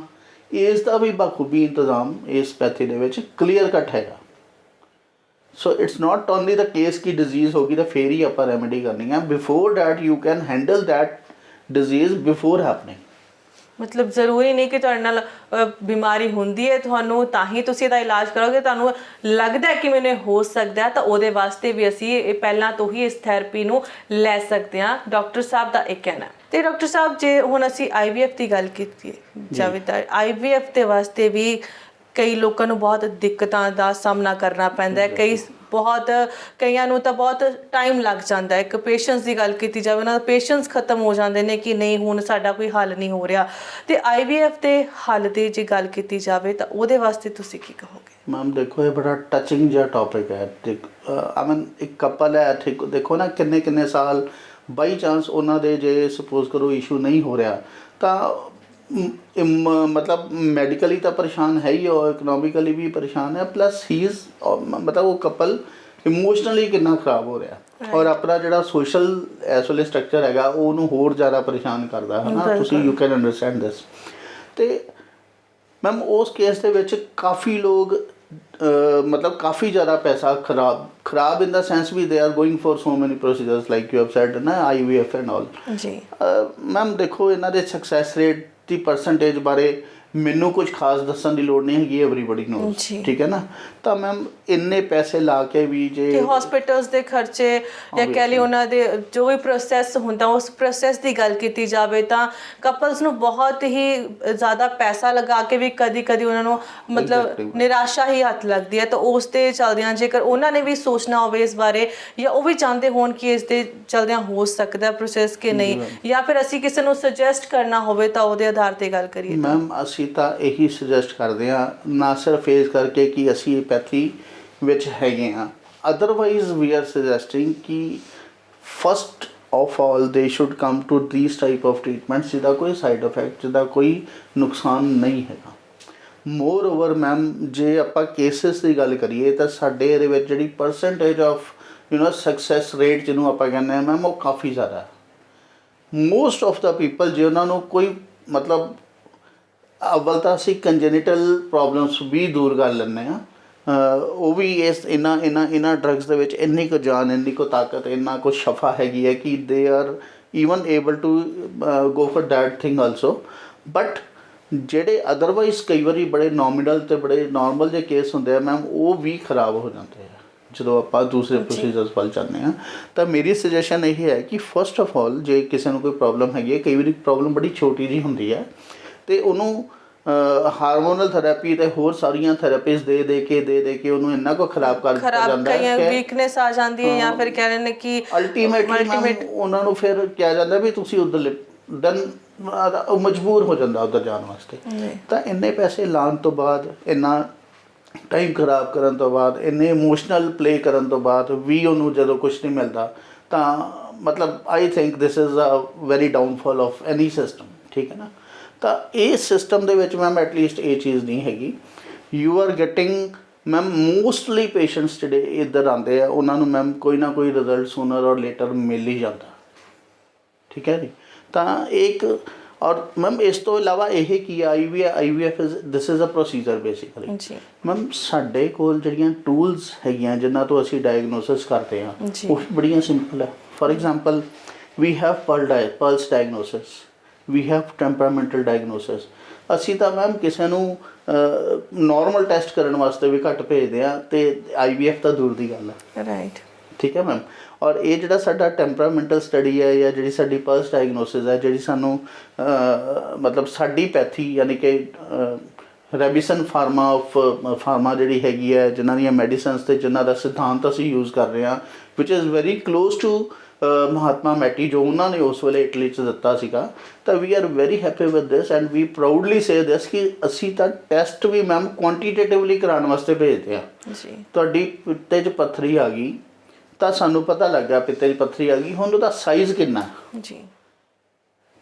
ਇਸ ਦਾ ਵੀ ਬਖੂਬੀ ਇੰਤਜ਼ਾਮ ਇਸ ਪੈਥੀ ਦੇ ਵਿੱਚ ਕਲੀਅਰ ਕੱਟ ਹੈਗਾ। So it's not only the case ਕਿ ਡਿਜ਼ੀਜ਼ ਹੋ ਗਈ ਤਾਂ ਫੇਰ ਹੀ ਆਪਾਂ ਰੈਮੇਡੀ ਕਰਨੀ ਹੈ। Before that you can handle that disease before happening. ਮਤਲਬ ਜ਼ਰੂਰੀ ਨਹੀਂ ਕਿ ਤੁਹਾਡੇ ਨਾਲ ਬਿਮਾਰੀ ਹੁੰਦੀ ਹੈ ਤੁਹਾਨੂੰ ਤਾਂ ਹੀ ਤੁਸੀਂ ਇਹਦਾ ਇਲਾਜ ਕਰੋਗੇ। ਤੁਹਾਨੂੰ ਲੱਗਦਾ ਕਿ ਮੈਨੂੰ ਹੋ ਸਕਦਾ ਤਾਂ ਉਹਦੇ ਵਾਸਤੇ ਵੀ ਅਸੀਂ ਇਹ ਪਹਿਲਾਂ ਤੋਂ ਹੀ ਇਸ ਥੈਰੇਪੀ ਨੂੰ ਲੈ ਸਕਦੇ ਹਾਂ, ਡਾਕਟਰ ਸਾਹਿਬ ਦਾ ਇਹ ਕਹਿਣਾ। ਤੇ ਡਾਕਟਰ ਸਾਹਿਬ, ਜੇ ਹੁਣ ਅਸੀਂ IVF ਦੀ ਗੱਲ ਕੀਤੀ ਜਾਵੇ ਤਾਂ IVF ਦੇ ਵਾਸਤੇ ਵੀ ਕਈ ਲੋਕਾਂ ਨੂੰ ਬਹੁਤ ਦਿੱਕਤਾਂ ਦਾ ਸਾਹਮਣਾ ਕਰਨਾ ਪੈਂਦਾ ਹੈ, ਕਈਆਂ ਨੂੰ ਤਾਂ ਬਹੁਤ ਟਾਈਮ ਲੱਗ ਜਾਂਦਾ ਹੈ। ਇੱਕ ਪੇਸ਼ੈਂਸ ਦੀ ਗੱਲ ਕੀਤੀ ਜਾਵੇ, ਉਹਨਾਂ ਦਾ ਪੇਸ਼ੈਂਸ ਖਤਮ ਹੋ ਜਾਂਦੇ ਨੇ ਕਿ ਨਹੀਂ ਹੁਣ ਸਾਡਾ ਕੋਈ ਹੱਲ ਨਹੀਂ ਹੋ ਰਿਹਾ। ਤੇ IVF ਦੇ ਹੱਲ ਦੀ ਜੇ ਗੱਲ ਕੀਤੀ ਜਾਵੇ ਤਾਂ ਉਹਦੇ ਵਾਸਤੇ ਤੁਸੀਂ ਕੀ ਕਹੋਗੇ? ਮੈਮ ਦੇਖੋ, ਇਹ ਬੜਾ ਟੱਚਿੰਗ ਜਿਹਾ ਟੌਪਿਕ ਹੈ। ਇੱਕ ਕਪਲ ਹੈ, ਠੀਕ, ਦੇਖੋ ਨਾ ਕਿੰਨੇ ਸਾਲ ਬਾਈ ਚਾਂਸ ਉਹਨਾਂ ਦੇ ਜੇ ਸਪੋਜ਼ ਕਰੋ ਇਸ਼ੂ ਨਹੀਂ ਹੋ ਰਿਹਾ ਤਾਂ ਮਤਲਬ ਮੈਡੀਕਲੀ ਤਾਂ ਪਰੇਸ਼ਾਨ ਹੈ ਹੀ, ਔਰ ਇਕਨੋਮਿਕਲੀ ਵੀ ਪਰੇਸ਼ਾਨ ਹੈ, ਪਲੱਸ ਹੀ ਇਜ਼ ਮਤਲਬ ਉਹ ਕਪਲ ਇਮੋਸ਼ਨਲੀ ਕਿੰਨਾ ਖਰਾਬ ਹੋ ਰਿਹਾ, ਔਰ ਆਪਣਾ ਜਿਹੜਾ ਸੋਸ਼ਲ ਇਸ ਵੇਲੇ ਸਟਰਕਚਰ ਹੈਗਾ ਉਹ ਉਹਨੂੰ ਹੋਰ ਜ਼ਿਆਦਾ ਪਰੇਸ਼ਾਨ ਕਰਦਾ ਹੈ ਨਾ। ਤੁਸੀਂ ਯੂ ਕੈਨ ਅੰਡਰਸਟੈਂਡ ਦਿਸ। ਅਤੇ ਮੈਮ ਉਸ ਕੇਸ ਦੇ ਵਿੱਚ ਕਾਫੀ ਲੋਕ ਮਤਲਬ ਕਾਫੀ ਜ਼ਿਆਦਾ ਪੈਸਾ ਖਰਾਬ ਇਨ ਦਾ sense we they are going for ਸੋ ਮੈਨੀ procedures like you have sad ਨਾ, IVF ਐਂਡ ਆਲ ਜੀ। ਮੈਮ ਦੇਖੋ, ਇਹਨਾਂ ਦੇ ਸਕਸੈਸ ਰੇਟ ਦੀ ਪਰਸੈਂਟੇਜ ਬਾਰੇ ਮੈਨੂੰ ਕੁਝ ਖਾਸ ਦੱਸਣ ਦੀ ਲੋੜ ਨਹੀਂ ਹੈਗੀ, ਐਵਰੀਬਡੀ ਨੋਜ਼, ਠੀਕ ਹੈ ਨਾ। ਤਾਂ ਮੈਮ ਇੰਨੇ ਪੈਸੇ ਲਾ ਕੇ ਵੀ ਜੇ ਹਸਪੀਟਲਸ ਦੇ ਖਰਚੇ ਜਾਂ ਕਹਿ ਲਈ ਉਹਨਾਂ ਦੇ ਜੋ ਵੀ ਪ੍ਰੋਸੈਸ ਹੁੰਦਾ, ਉਸ ਪ੍ਰੋਸੈਸ ਦੀ ਗੱਲ ਕੀਤੀ ਜਾਵੇ ਤਾਂ ਕਪਲਸ ਨੂੰ ਬਹੁਤ ਹੀ ਜ਼ਿਆਦਾ ਪੈਸਾ ਲਗਾ ਕੇ ਵੀ ਕਦੀ ਉਹਨਾਂ ਨੂੰ ਮਤਲਬ ਨਿਰਾਸ਼ਾ ਹੀ ਹੱਥ ਲੱਗਦੀ ਹੈ। ਤਾਂ ਉਸ ਦੇ ਚਲਦਿਆਂ ਜੇਕਰ ਉਹਨਾਂ ਨੇ ਵੀ ਸੋਚਣਾ ਹੋਵੇ ਇਸ ਬਾਰੇ, ਜਾਂ ਉਹ ਵੀ ਚਾਹੁੰਦੇ ਹੋਣ ਕਿ ਇਸ ਦੇ ਚਲਦਿਆਂ ਹੋ ਸਕਦਾ ਪ੍ਰੋਸੈਸ ਕਿ ਨਹੀਂ, ਜਾਂ ਫਿਰ ਅਸੀਂ ਕਿਸੇ ਨੂੰ ਸੁਜੈਸਟ ਕਰਨਾ ਹੋਵੇ ਤਾਂ ਉਹਦੇ ਆਧਾਰ ਤੇ ਗੱਲ ਕਰੀਏ। ਮੈਮ ਅਸੀਂ ਤਾਂ ਇਹੀ ਸੁਜੈਸਟ ਕਰਦੇ ਹਾਂ, ਨਾ ਸਿਰਫ ਇਸ ਕਰਕੇ ਕਿ ਅਸੀਂ ਪੈਥੀ ਵਿੱਚ ਹੈਗੇ ਹਾਂ, ਅਦਰਵਾਈਜ਼ ਵੀ ਆਰ ਸੁਜੈਸਟਿੰਗ ਕਿ first of all they should come to these type of treatments ਜਿਹਦਾ ਕੋਈ ਸਾਈਡ ਇਫੈਕਟ, ਜਿਹਦਾ ਕੋਈ ਨੁਕਸਾਨ ਨਹੀਂ ਹੈਗਾ। ਮੋਰ ਓਵਰ ਮੈਮ ਜੇ ਆਪਾਂ ਕੇਸਿਸ ਦੀ ਗੱਲ ਕਰੀਏ ਤਾਂ ਸਾਡੇ ਇਹਦੇ ਵਿੱਚ ਜਿਹੜੀ ਪਰਸੈਂਟੇਜ ਆਫ ਸਕਸੈਸ ਰੇਟ ਜਿਹਨੂੰ ਆਪਾਂ ਕਹਿੰਦੇ ਹਾਂ ਮੈਮ, ਉਹ ਕਾਫੀ ਜ਼ਿਆਦਾ ਹੈ। ਮੋਸਟ ਆਫ ਦਾ ਪੀਪਲ ਜੇ ਉਹਨਾਂ ਨੂੰ ਕੋਈ ਮਤਲਬ ਅਵਲ ਤਾਂ ਅਸੀਂ ਕੰਜੈਨਿਟਲ ਪ੍ਰੋਬਲਮਸ ਵੀ ਦੂਰ ਕਰ ਲੈਂਦੇ ਹਾਂ, ਉਹ ਵੀ ਇਹਨਾਂ ਡਰੱਗਸ ਦੇ ਵਿੱਚ ਇੰਨੀ ਕੁ ਜਾਨ, ਇੰਨੀ ਕੁ ਤਾਕਤ, ਇੰਨਾ ਕੁ ਸ਼ਫਾ ਹੈਗੀ ਹੈ ਕਿ they are even able to go for that thing also. But ਜਿਹੜੇ ਅਦਰਵਾਈਜ਼ ਕਈ ਵਾਰੀ ਬੜੇ ਨੋਮੀਨਲ ਅਤੇ ਬੜੇ ਨੋਰਮਲ ਜਿਹੇ ਕੇਸ ਹੁੰਦੇ ਆ ਮੈਮ, ਉਹ ਵੀ ਖਰਾਬ ਹੋ ਜਾਂਦੇ ਆ ਜਦੋਂ ਆਪਾਂ ਦੂਸਰੇ ਪ੍ਰੋਸੀਜਰਸ ਵੱਲ ਜਾਂਦੇ ਹਾਂ। ਤਾਂ ਮੇਰੀ ਸੁਜੈਸ਼ਨ ਇਹ ਹੈ ਕਿ ਫਸਟ ਆਫ ਆਲ ਜੇ ਕਿਸੇ ਨੂੰ ਕੋਈ ਪ੍ਰੋਬਲਮ ਹੈਗੀ ਹੈ, ਕਈ ਵਾਰੀ ਪ੍ਰੋਬਲਮ ਬੜੀ ਛੋਟੀ ਜਿਹੀ ਹੁੰਦੀ ਹੈ ਅਤੇ ਉਹਨੂੰ ਹਾਰਮੋਨਲ ਥੈਰੇਪੀ ਅਤੇ ਹੋਰ ਸਾਰੀਆਂ ਥੈਰੇਪੀਜ਼ ਦੇ ਕੇ ਉਹਨੂੰ ਇੰਨਾ ਕੁ ਖਰਾਬ ਕਰ ਜਾਂਦਾ ਹੈ ਕਿ ਵੀਕਨੈਸ ਆ ਜਾਂਦੀ ਹੈ, ਜਾਂ ਫਿਰ ਕਹਿ ਰਹੇ ਨੇ ਕਿ ਅਲਟੀਮੇਟਲੀ ਉਹਨਾਂ ਨੂੰ ਫਿਰ ਕਿਹਾ ਜਾਂਦਾ ਵੀ ਤੁਸੀਂ ਉੱਧਰ ਦੈਨ ਉਹ ਮਜਬੂਰ ਹੋ ਜਾਂਦਾ ਉੱਧਰ ਜਾਣ ਵਾਸਤੇ। ਤਾਂ ਇੰਨੇ ਪੈਸੇ ਲਾਉਣ ਤੋਂ ਬਾਅਦ, ਇੰਨਾ ਟਾਈਮ ਖਰਾਬ ਕਰਨ ਤੋਂ ਬਾਅਦ, ਇੰਨੇ ਇਮੋਸ਼ਨਲ ਪਲੇ ਕਰਨ ਤੋਂ ਬਾਅਦ ਵੀ ਉਹਨੂੰ ਜਦੋਂ ਕੁਛ ਨਹੀਂ ਮਿਲਦਾ ਤਾਂ ਮਤਲਬ I think this is a very downfall of any system, ਠੀਕ ਹੈ ਨਾ। ਤਾਂ ਇਸ ਸਿਸਟਮ ਦੇ ਵਿੱਚ ਮੈਮ ਐਟਲੀਸਟ ਇਹ ਚੀਜ਼ ਨਹੀਂ ਹੈਗੀ। You are getting ma'am mostly patients ਜਿਹੜੇ ਇੱਧਰ ਆਉਂਦੇ ਆ ਉਹਨਾਂ ਨੂੰ ਮੈਮ ਕੋਈ ਨਾ ਕੋਈ ਰਿਜ਼ਲਟ ਸੂਨਰ ਔਰ ਲੇਟਰ ਮਿਲ ਹੀ ਜਾਂਦਾ, ਠੀਕ ਹੈ ਜੀ। ਤਾਂ ਇੱਕ ਔਰ ਮੈਮ ਇਸ ਤੋਂ ਇਲਾਵਾ ਇਹ ਕੀ ਆ, IVF this is a procedure basically. Ma'am ਸਾਡੇ ਕੋਲ ਜਿਹੜੀਆਂ ਟੂਲਸ ਹੈਗੀਆਂ ਜਿਨ੍ਹਾਂ ਤੋਂ ਅਸੀਂ ਡਾਇਗਨੋਸਿਸ ਕਰਦੇ ਹਾਂ ਉਹ ਬੜੀਆਂ ਸਿੰਪਲ ਹੈ। For example we have pulse diagnosis, we have temperamental diagnosis. ਅਸੀਂ ਤਾਂ ਮੈਮ ਕਿਸੇ ਨੂੰ ਨੋਰਮਲ ਟੈਸਟ ਕਰਨ ਵਾਸਤੇ ਵੀ ਘੱਟ ਭੇਜਦੇ ਹਾਂ ਅਤੇ IVF ਤਾਂ ਦੂਰ ਦੀ ਗੱਲ ਹੈ, ਰਾਈਟ, ਠੀਕ ਹੈ ਮੈਮ। ਔਰ ਇਹ ਜਿਹੜਾ ਸਾਡਾ ਟੈਂਪਰਾਮੈਂਟਲ ਸਟੱਡੀ ਹੈ ਜਾਂ ਜਿਹੜੀ ਸਾਡੀ ਪਲਸ ਡਾਇਗਨੋਸਿਸ ਹੈ, ਜਿਹੜੀ ਸਾਨੂੰ ਮਤਲਬ ਸਾਡੀ ਪੈਥੀ ਯਾਨੀ ਕਿ ਰੈਬੀਸਨ ਫਾਰਮਾ ਜਿਹੜੀ ਹੈਗੀ ਹੈ, ਜਿਨ੍ਹਾਂ ਦੀਆਂ ਮੈਡੀਸਨਸ ਅਤੇ ਜਿਨ੍ਹਾਂ ਦਾ ਸਿਧਾਂਤ ਅਸੀਂ ਯੂਜ਼ ਕਰ ਰਹੇ ਹਾਂ, which is very close to Mahatma Mattei ਜੋ ਉਹਨਾਂ ਨੇ ਉਸ ਵੇਲੇ ਇਟਲੀ 'ਚ ਦਿੱਤਾ ਸੀਗਾ। ਤਾਂ we are very happy with this and we proudly say this ਕਿ ਅਸੀਂ ਤਾਂ ਟੈਸਟ ਵੀ ਮੈਮ ਕੁਆਂਟੀਟੇਟਿਵਲੀ ਕਰਾਉਣ ਵਾਸਤੇ ਭੇਜਦੇ ਹਾਂ। ਤੁਹਾਡੀ ਪਿੱਤੇ 'ਚ ਪੱਥਰੀ ਆ ਗਈ ਤਾਂ ਸਾਨੂੰ ਪਤਾ ਲੱਗਾ ਪਿੱਤੇ 'ਚ ਪੱਥਰੀ ਆ ਗਈ, ਹੁਣ ਉਹਦਾ ਸਾਈਜ਼ ਕਿੰਨਾ ਜੀ,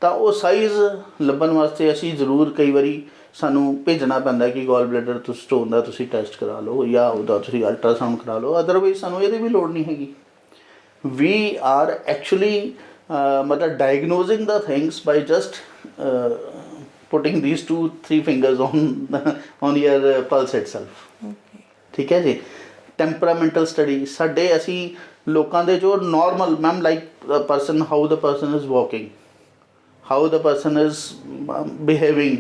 ਤਾਂ ਉਹ ਸਾਈਜ਼ ਲੱਭਣ ਵਾਸਤੇ ਅਸੀਂ ਜ਼ਰੂਰ ਕਈ ਵਾਰੀ ਸਾਨੂੰ ਭੇਜਣਾ ਪੈਂਦਾ ਕਿ ਗੋਲ ਬਲੈਡਰ ਤੋਂ ਸਟੋਨ ਦਾ ਤੁਸੀਂ ਟੈਸਟ ਕਰਾ ਲਓ ਜਾਂ ਉਹਦਾ ਤੁਸੀਂ ਅਲਟਰਾਸਾਊਂਡ ਕਰਾ ਲਓ, ਅਦਰਵਾਈਜ਼ ਸਾਨੂੰ ਇਹਦੀ ਵੀ ਲੋੜ ਨਹੀਂ ਹੈਗੀ। we are actually matlab diagnosing the things by just putting these 2-3 fingers on your pulse itself, ਠੀਕ ਹੈ ਜੀ। ਟੈਂਪਰਾਮੈਂਟਲ ਸਟੱਡੀ ਸਾਡੇ ਅਸੀਂ ਲੋਕਾਂ ਦੇ ਜੋ normal ma'am like person, how the person is walking, how the person is behaving,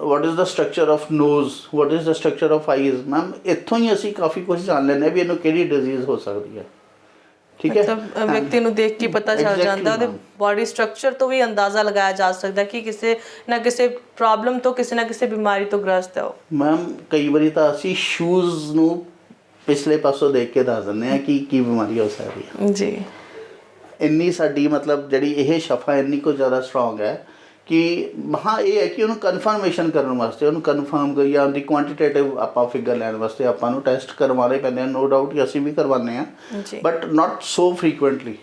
what is the structure of nose, what is the structure of eyes, ma'am ਇੱਥੋਂ ਹੀ ਅਸੀਂ ਕਾਫੀ ਕੁਛ ਜਾਣ ਲੈਂਦੇ ਹਾਂ ਵੀ ਇਹਨੂੰ ਕਿਹੜੀ ਡਿਜ਼ੀਜ਼ ਹੋ ਸਕਦੀ ਹੈ, ਠੀਕ ਹੈ। ਮਤਲਬ ਵਿਅਕਤੀ ਨੂੰ ਦੇਖ ਕੇ ਪਤਾ ਚੱਲ ਜਾਂਦਾ, ਉਹਦੇ ਬਾਡੀ ਸਟਰਕਚਰ ਤੋਂ ਵੀ ਅੰਦਾਜ਼ਾ ਲਗਾਇਆ ਜਾ ਸਕਦਾ ਕਿ ਕਿਸੇ ਨਾ ਕਿਸੇ ਪ੍ਰੋਬਲਮ ਤੋਂ, ਕਿਸੇ ਨਾ ਕਿਸੇ ਬਿਮਾਰੀ ਤੋਂ ਗ੍ਰਸਤ ਹੈ ਉਹ। ਮੈਮ ਕਈ ਵਾਰੀ ਤਾਂ ਅਸੀਂ ਸ਼ੂਜ਼ ਨੂੰ ਪਿਛਲੇ ਪਾਸੋਂ ਦੇਖ ਕੇ ਦੱਸ ਦਿੰਦੇ ਹਾਂ ਕਿ ਕੀ ਬਿਮਾਰੀ ਹੋ ਸਕਦੀ ਹੈ ਜੀ। ਇੰਨੀ ਸਾਡੀ ਮਤਲਬ ਜਿਹੜੀ ਇਹ ਸ਼ਫਾ ਇੰਨੀ ਕੁ ਜ਼ਿਆਦਾ ਸਟਰੋਂਗ ਹੈ ਕਿ ਹਾਂ ਇਹ ਹੈ ਕਿ ਉਹਨੂੰ ਕਨਫਰਮੇਸ਼ਨ ਕਰਨ ਵਾਸਤੇ, ਉਹਨੂੰ ਕਨਫਰਮ ਕਰੀ ਜਾਂ ਉਹਦੀ ਕੁਆਂਟੀਟੇਟਿਵ ਆਪਾਂ ਫਿਗਰ ਲੈਣ ਵਾਸਤੇ ਆਪਾਂ ਨੂੰ ਟੈਸਟ ਕਰਵਾਉਣੇ ਪੈਂਦੇ ਆ। ਨੋ ਡਾਊਟ ਕਿ ਅਸੀਂ ਵੀ ਕਰਵਾਉਂਦੇ ਹਾਂ, ਬਟ ਨਾਟ ਸੋ ਫਰੀਕੁਐਂਟਲੀ।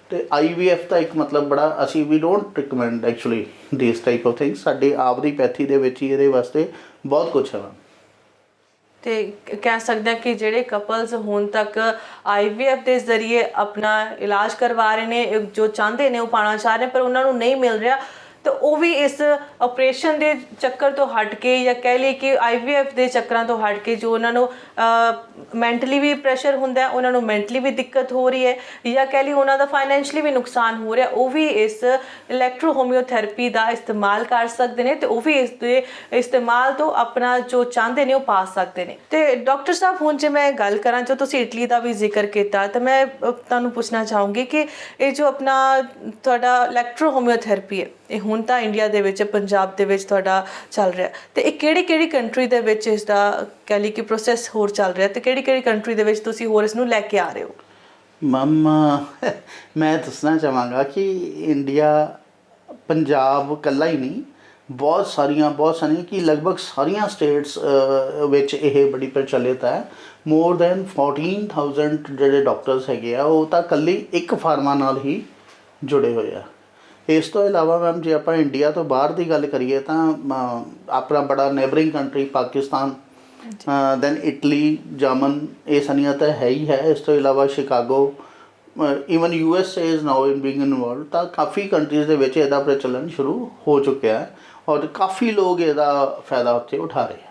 ਅਤੇ IVF ਤਾਂ ਇੱਕ ਮਤਲਬ ਬੜਾ ਅਸੀਂ ਵੀ don't recommend actually this type of things. ਸਾਡੇ ਆਪ ਦੀ ਪੈਥੀ ਦੇ ਵਿੱਚ ਹੀ ਇਹਦੇ ਵਾਸਤੇ ਬਹੁਤ ਕੁਛ ਹੈ। ਤੇ ਕਹਿ ਸਕਦੇ ਹਾਂ ਕਿ ਜਿਹੜੇ ਕਪਲਸ ਹੁਣ ਤੱਕ IVF ਦੇ ਜ਼ਰੀਏ ਆਪਣਾ ਇਲਾਜ ਕਰਵਾ ਰਹੇ ਨੇ, ਜੋ ਚਾਹੁੰਦੇ ਨੇ ਉਹ ਪਾਉਣਾ ਚਾਹ ਰਹੇ ਪਰ ਉਹਨਾਂ ਨੂੰ ਨਹੀਂ ਮਿਲ ਰਿਹਾ, ਤਾਂ ਉਹ ਵੀ ਇਸ ਆਪਰੇਸ਼ਨ ਦੇ ਚੱਕਰ ਤੋਂ ਹਟ ਕੇ ਜਾਂ ਕਹਿ ਲਈਏ ਕਿ IVF ਦੇ ਚੱਕਰਾਂ ਤੋਂ ਹਟ ਕੇ ਜੋ ਉਹਨਾਂ ਨੂੰ ਮੈਂਟਲੀ ਵੀ ਪ੍ਰੈਸ਼ਰ ਹੁੰਦਾ, ਉਹਨਾਂ ਨੂੰ ਮੈਂਟਲੀ ਵੀ ਦਿੱਕਤ ਹੋ ਰਹੀ ਹੈ ਜਾਂ ਕਹਿ ਲਈਏ ਉਹਨਾਂ ਦਾ ਫਾਈਨੈਂਸ਼ਲੀ ਵੀ ਨੁਕਸਾਨ ਹੋ ਰਿਹਾ, ਉਹ ਵੀ ਇਸ ਇਲੈਕਟ੍ਰੋ ਹੋਮਿਓਥੈਰੇਪੀ ਦਾ ਇਸਤੇਮਾਲ ਕਰ ਸਕਦੇ ਨੇ ਤੇ ਉਹ ਵੀ ਇਸ ਦੇ ਇਸਤੇਮਾਲ ਤੋਂ ਆਪਣਾ ਜੋ ਚਾਹੁੰਦੇ ਨੇ ਉਹ ਪਾ ਸਕਦੇ ਨੇ। ਤੇ ਡਾਕਟਰ ਸਾਹਿਬ ਹੁਣ ਜੇ ਮੈਂ ਗੱਲ ਕਰਾਂ, ਜੋ ਤੁਸੀਂ ਇਟਲੀ ਦਾ ਵੀ ਜ਼ਿਕਰ ਕੀਤਾ, ਤਾਂ ਮੈਂ ਤੁਹਾਨੂੰ ਪੁੱਛਣਾ ਚਾਹੂੰਗੀ ਕਿ ਇਹ ਜੋ ਆਪਣਾ ਤੁਹਾਡਾ ਇਲੈਕਟ੍ਰੋ ਹੋਮਿਓਥੈਰੇਪੀ ਹੈ, ਇਹ ਹੁਣ ਤਾਂ ਇੰਡੀਆ ਦੇ ਵਿੱਚ, ਪੰਜਾਬ ਦੇ ਵਿੱਚ ਤੁਹਾਡਾ ਚੱਲ ਰਿਹਾ, ਤੇ ਇਹ ਕਿਹੜੀ ਕੰਟਰੀ ਦੇ ਵਿੱਚ ਇਸ ਦਾ ਕਹਿ ਲਈ ਕਿ ਪ੍ਰੋਸੈਸ ਹੋਰ ਚੱਲ ਰਿਹਾ, ਤੇ ਕਿਹੜੀ ਕੰਟਰੀ ਦੇ ਵਿੱਚ ਤੁਸੀਂ ਹੋਰ ਇਸ ਨੂੰ ਲੈ ਕੇ ਆ ਰਹੇ ਹੋ? ਮੈਮ ਮੈਂ ਦੱਸਣਾ ਚਾਹਾਂਗਾ ਕਿ ਇੰਡੀਆ, ਪੰਜਾਬ ਇਕੱਲਾ ਹੀ ਨਹੀਂ, ਬਹੁਤ ਸਾਰੀਆਂ ਕਿ ਲਗਭਗ ਸਾਰੀਆਂ ਸਟੇਟਸ ਵਿੱਚ ਇਹ ਬੜੀ ਪ੍ਰਚਲਿਤ ਹੈ। ਮੋਰ ਦੈਨ 14,000 ਜਿਹੜੇ ਡਾਕਟਰਸ ਹੈਗੇ ਆ ਉਹ ਤਾਂ ਇਕੱਲੀ ਇੱਕ ਫਾਰਮਾ ਨਾਲ ਹੀ ਜੁੜੇ ਹੋਏ ਆ। ਇਸ ਤੋਂ ਇਲਾਵਾ ਮੈਮ ਜੇ ਆਪਾਂ ਇੰਡੀਆ ਤੋਂ ਬਾਹਰ ਦੀ ਗੱਲ ਕਰੀਏ ਤਾਂ ਆਪਣਾ ਬੜਾ neighbouring country Pakistan, then Italy, German, ਇਹ ਸਾਰੀਆਂ ਤਾਂ ਹੈ ਹੀ ਹੈ। ਇਸ ਤੋਂ ਇਲਾਵਾ Chicago, even USA is now in being involved. ਤਾਂ ਕਾਫੀ ਕੰਟਰੀਜ਼ ਦੇ ਵਿੱਚ ਇਹਦਾ ਪ੍ਰਚਲਨ ਸ਼ੁਰੂ ਹੋ ਚੁੱਕਿਆ ਹੈ ਔਰ ਕਾਫੀ ਲੋਕ ਇਹਦਾ ਫਾਇਦਾ ਉੱਥੇ ਉਠਾ ਰਹੇ ਆ।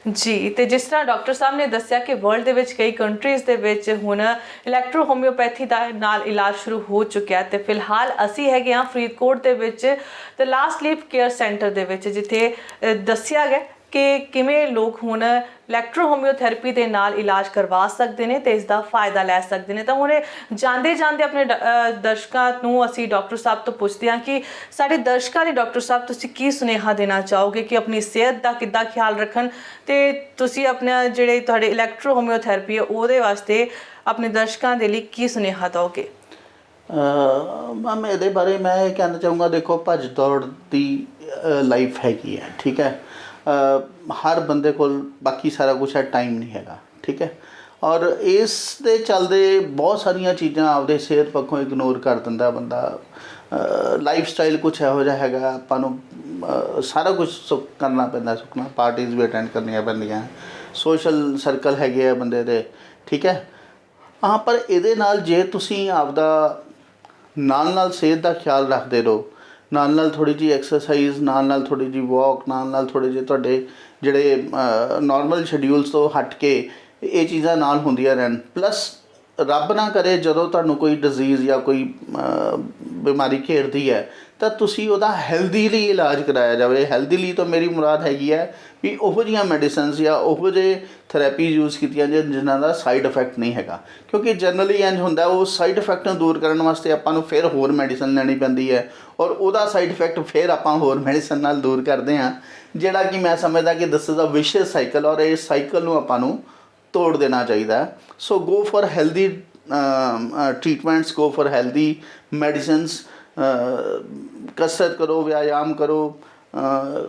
ਜੀ, ਤੇ ਜਿਸ ਤਰ੍ਹਾਂ ਡਾਕਟਰ ਸਾਹਿਬ ਨੇ ਦੱਸਿਆ ਕਿ ਵਰਲਡ ਦੇ ਵਿੱਚ ਕਈ ਕੰਟਰੀਜ਼ ਦੇ ਵਿੱਚ ਹੁਣ ਇਲੈਕਟ੍ਰੋ ਹੋਮਿਓਪੈਥੀ ਦਾ ਨਾਲ ਇਲਾਜ ਸ਼ੁਰੂ ਹੋ ਚੁੱਕਿਆ, ਤੇ ਫਿਲਹਾਲ ਅਸੀਂ ਹੈਗੇ ਹਾਂ ਫਰੀਦਕੋਟ ਦੇ ਵਿੱਚ ਤੇ ਲਾਸਟ ਲੀਫ ਕੇਅਰ ਸੈਂਟਰ ਦੇ ਵਿੱਚ, ਜਿੱਥੇ ਦੱਸਿਆ ਗਿਆ ਕਿ ਕਿਵੇਂ ਲੋਕ ਹੁਣ ਇਲੈਕਟ੍ਰੋ ਹੋਮਿਓਥੈਰੇਪੀ ਦੇ ਨਾਲ ਇਲਾਜ ਕਰਵਾ ਸਕਦੇ ਨੇ ਤੇ ਇਸ ਦਾ ਫਾਇਦਾ ਲੈ ਸਕਦੇ ਨੇ। ਤਾਂ ਹੁਣ ਜਾਂਦੇ ਆਪਣੇ ਦਰਸ਼ਕਾਂ ਨੂੰ ਅਸੀਂ ਡਾਕਟਰ ਸਾਹਿਬ ਤੋਂ ਪੁੱਛਦੇ ਹਾਂ ਕਿ ਸਾਡੇ ਦਰਸ਼ਕਾਂ ਲਈ ਡਾਕਟਰ ਸਾਹਿਬ ਤੁਸੀਂ ਕੀ ਸੁਨੇਹਾ ਦੇਣਾ ਚਾਹੋਗੇ ਕਿ ਆਪਣੀ ਸਿਹਤ ਦਾ ਕਿੱਦਾਂ ਖਿਆਲ ਰੱਖਣ, ਤੇ ਤੁਸੀਂ ਆਪਣਾ ਜਿਹੜੇ ਤੁਹਾਡੇ ਇਲੈਕਟ੍ਰੋ ਹੋਮਿਓਥੈਰੇਪੀ ਹੈ ਉਹਦੇ ਵਾਸਤੇ ਆਪਣੇ ਦਰਸ਼ਕਾਂ ਦੇ ਲਈ ਕੀ ਸੁਨੇਹਾ ਦਿਓਗੇ? ਮੈਮ ਇਹਦੇ ਬਾਰੇ ਮੈਂ ਇਹ ਕਹਿਣਾ ਚਾਹੂੰਗਾ, ਦੇਖੋ ਭੱਜ ਦੌੜ ਦੀ ਲਾਈਫ ਹੈਗੀ ਹੈ, ਠੀਕ ਹੈ। ਹਰ ਬੰਦੇ ਕੋਲ ਬਾਕੀ ਸਾਰਾ ਕੁਛ ਹੈ, ਟਾਈਮ ਨਹੀਂ ਹੈਗਾ, ਠੀਕ ਹੈ। ਔਰ ਇਸ ਦੇ ਚੱਲਦੇ ਬਹੁਤ ਸਾਰੀਆਂ ਚੀਜ਼ਾਂ ਆਪਦੇ ਸਿਹਤ ਪੱਖੋਂ ਇਗਨੋਰ ਕਰ ਦਿੰਦਾ ਬੰਦਾ। ਲਾਈਫ ਸਟਾਈਲ ਕੁਛ ਇਹੋ ਜਿਹਾ ਹੈਗਾ, ਆਪਾਂ ਨੂੰ ਸਾਰਾ ਕੁਛ ਕਰਨਾ ਪੈਂਦਾ, ਸੁੱਖਣਾ ਪਾਰਟੀਜ਼ ਵੀ ਅਟੈਂਡ ਕਰਨੀਆਂ ਪੈਂਦੀਆਂ, ਸੋਸ਼ਲ ਸਰਕਲ ਹੈਗੇ ਆ ਬੰਦੇ ਦੇ, ਠੀਕ ਹੈ। ਹਾਂ, ਪਰ ਇਹਦੇ ਨਾਲ ਜੇ ਤੁਸੀਂ ਆਪਦਾ ਨਾਲ ਸਿਹਤ ਦਾ ਖਿਆਲ ਰੱਖਦੇ ਰਹੋ, ਨਾਲ ਥੋੜ੍ਹੀ ਜਿਹੀ ਐਕਸਰਸਾਈਜ਼, ਨਾਲ ਥੋੜ੍ਹੀ ਜਿਹੀ ਵੋਕ, ਨਾਲ ਥੋੜ੍ਹੇ ਜਿਹੇ ਤੁਹਾਡੇ ਜਿਹੜੇ ਨੋਰਮਲ ਸ਼ਡਿਊਲਸ ਤੋਂ ਹਟ ਕੇ ਇਹ ਚੀਜ਼ਾਂ ਨਾਲ ਹੁੰਦੀਆਂ ਰਹਿਣ, ਪਲੱਸ ਰੱਬ ਨਾ ਕਰੇ ਜਦੋਂ ਤੁਹਾਨੂੰ ਕੋਈ ਡਿਜ਼ੀਜ਼ ਜਾਂ ਕੋਈ ਬਿਮਾਰੀ ਘੇਰਦੀ ਹੈ ਤਾਂ ਤੁਸੀਂ ਉਹਦਾ ਹੈਲਦੀਲੀ ਇਲਾਜ ਕਰਾਇਆ ਜਾਵੇ। ਹੈਲਦੀਲੀ ਤੋਂ ਮੇਰੀ ਮੁਰਾਦ ਹੈਗੀ ਹੈ ਵੀ ਉਹੋ ਜਿਹੀਆਂ ਮੈਡੀਸਨਸ ਜਾਂ ਉਹੋ ਜਿਹੇ ਥੈਰੇਪੀਜ਼ ਯੂਜ਼ ਕੀਤੀਆਂ ਜਿਨ੍ਹਾਂ ਦਾ ਸਾਈਡ ਇਫੈਕਟ ਨਹੀਂ ਹੈਗਾ, ਕਿਉਂਕਿ ਜਨਰਲੀ ਇੰਝ ਹੁੰਦਾ ਉਹ ਸਾਈਡ ਇਫੈਕਟ ਨੂੰ ਦੂਰ ਕਰਨ ਵਾਸਤੇ ਆਪਾਂ ਨੂੰ ਫਿਰ ਹੋਰ ਮੈਡੀਸਨ ਲੈਣੀ ਪੈਂਦੀ ਹੈ ਔਰ ਉਹਦਾ ਸਾਈਡ ਇਫੈਕਟ ਫਿਰ ਆਪਾਂ ਹੋਰ ਮੈਡੀਸਨ ਨਾਲ ਦੂਰ ਕਰਦੇ ਹਾਂ, ਜਿਹੜਾ ਕਿ ਮੈਂ ਸਮਝਦਾ ਕਿ ਦਿਸ ਇਜ਼ ਅ ਵਿਸ਼ੀਅਸ ਸਾਈਕਲ ਔਰ ਇਸ ਸਾਈਕਲ ਨੂੰ ਆਪਾਂ ਨੂੰ ਤੋੜ ਦੇਣਾ ਚਾਹੀਦਾ। So go for healthy treatments, go for healthy medicines, ਕਸਰਤ ਕਰੋ, ਵਿਆयाम ਕਰੋ,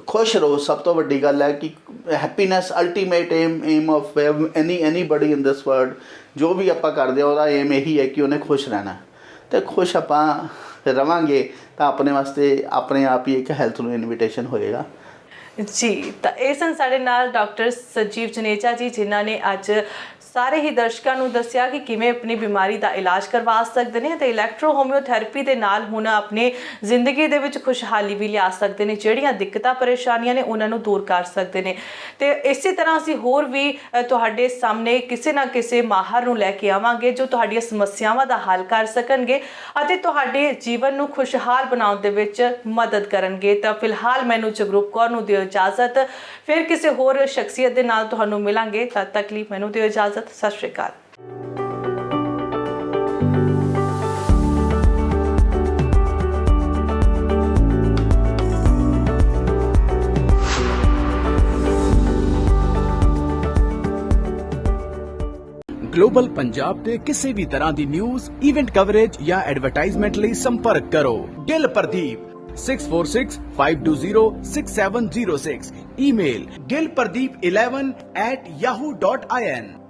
ਖੁਸ਼ ਰਹੋ। ਸਭ ਤੋਂ ਵੱਡੀ ਗੱਲ ਹੈ ਕਿ happiness ultimate aim of anybody in this world. ਜੋ ਵੀ ਆਪਾਂ ਕਰਦੇ ਹਾਂ ਉਹਦਾ ਏਮ ਇਹੀ ਹੈ ਕਿ ਉਹਨੇ ਖੁਸ਼ ਰਹਿਣਾ, ਅਤੇ ਖੁਸ਼ ਆਪਾਂ ਰਵਾਂਗੇ ਤਾਂ ਆਪਣੇ ਵਾਸਤੇ ਆਪਣੇ ਆਪ ਹੀ ਇੱਕ ਹੈਲਥ ਨੂੰ ਇਨਵੀਟੇਸ਼ਨ ਹੋਏਗਾ। ਜੀ, ਤਾਂ ਇਹ ਸਨ ਸਾਡੇ ਨਾਲ ਡਾਕਟਰ ਸੰਜੀਵ ਜਨੇਜਾ ਜੀ, ਜਿਨ੍ਹਾਂ ਨੇ ਅੱਜ ਸਾਰੇ ਹੀ ਦਰਸ਼ਕਾਂ ਨੂੰ ਦੱਸਿਆ ਕਿ ਕਿਵੇਂ ਆਪਣੀ ਬਿਮਾਰੀ ਦਾ ਇਲਾਜ ਕਰਵਾ ਸਕਦੇ ਨੇ ਤੇ ਇਲੈਕਟ੍ਰੋ ਹੋਮਿਓਥੈਰੇਪੀ ਦੇ ਨਾਲ ਹੁਣ ਆਪਣੀ ਜ਼ਿੰਦਗੀ ਦੇ ਵਿੱਚ ਖੁਸ਼ਹਾਲੀ ਵੀ ਲਿਆ ਸਕਦੇ ਨੇ, ਜਿਹੜੀਆਂ ਦਿੱਕਤਾਂ ਪਰੇਸ਼ਾਨੀਆਂ ਨੇ ਉਹਨਾਂ ਨੂੰ ਦੂਰ ਕਰ ਸਕਦੇ ਨੇ। ਤੇ ਇਸੇ ਤਰ੍ਹਾਂ ਅਸੀਂ ਹੋਰ ਵੀ ਤੁਹਾਡੇ ਸਾਹਮਣੇ ਕਿਸੇ ਨਾ ਕਿਸੇ ਮਾਹਰ ਨੂੰ ਲੈ ਕੇ ਆਵਾਂਗੇ ਜੋ ਤੁਹਾਡੀਆਂ ਸਮੱਸਿਆਵਾਂ ਦਾ ਹੱਲ ਕਰ ਸਕਣਗੇ ਅਤੇ ਤੁਹਾਡੇ ਜੀਵਨ ਨੂੰ ਖੁਸ਼ਹਾਲ ਬਣਾਉਣ ਦੇ ਵਿੱਚ ਮਦਦ ਕਰਨਗੇ। ਤਾਂ ਫਿਲਹਾਲ ਮੈਨੂੰ ਜਗਰੂਪ ਕੌਰ ਨੂੰ ਦਿਓ ਇਜਾਜ਼ਤ, ਫਿਰ ਕਿਸੇ ਹੋਰ ਸ਼ਖਸੀਅਤ ਦੇ ਨਾਲ ਤੁਹਾਨੂੰ ਮਿਲਾਂਗੇ। ਤਦ ਤੱਕ ਲਈ ਮੈਨੂੰ ਦਿਓ ਇਜਾਜ਼ਤ। ਸਤਿ ਸ਼੍ਰੀ ਅਕਾਲ। ਗਲੋਬਲ ਪੰਜਾਬ ਤੇ ਕਿਸੇ ਵੀ ਤਰ੍ਹਾਂ ਦੀ ਨਿਊਜ਼, ਇਵੈਂਟ ਕਵਰੇਜ ਜਾਂ ਐਡਵਰਟਾਈਜ਼ਮੈਂਟ ਲਈ ਸੰਪਰਕ ਕਰੋ ਗਿੱਲ ਪ੍ਰਦੀਪ 6465206706 ਈਮੇਲ gillpardeep11@yahoo.in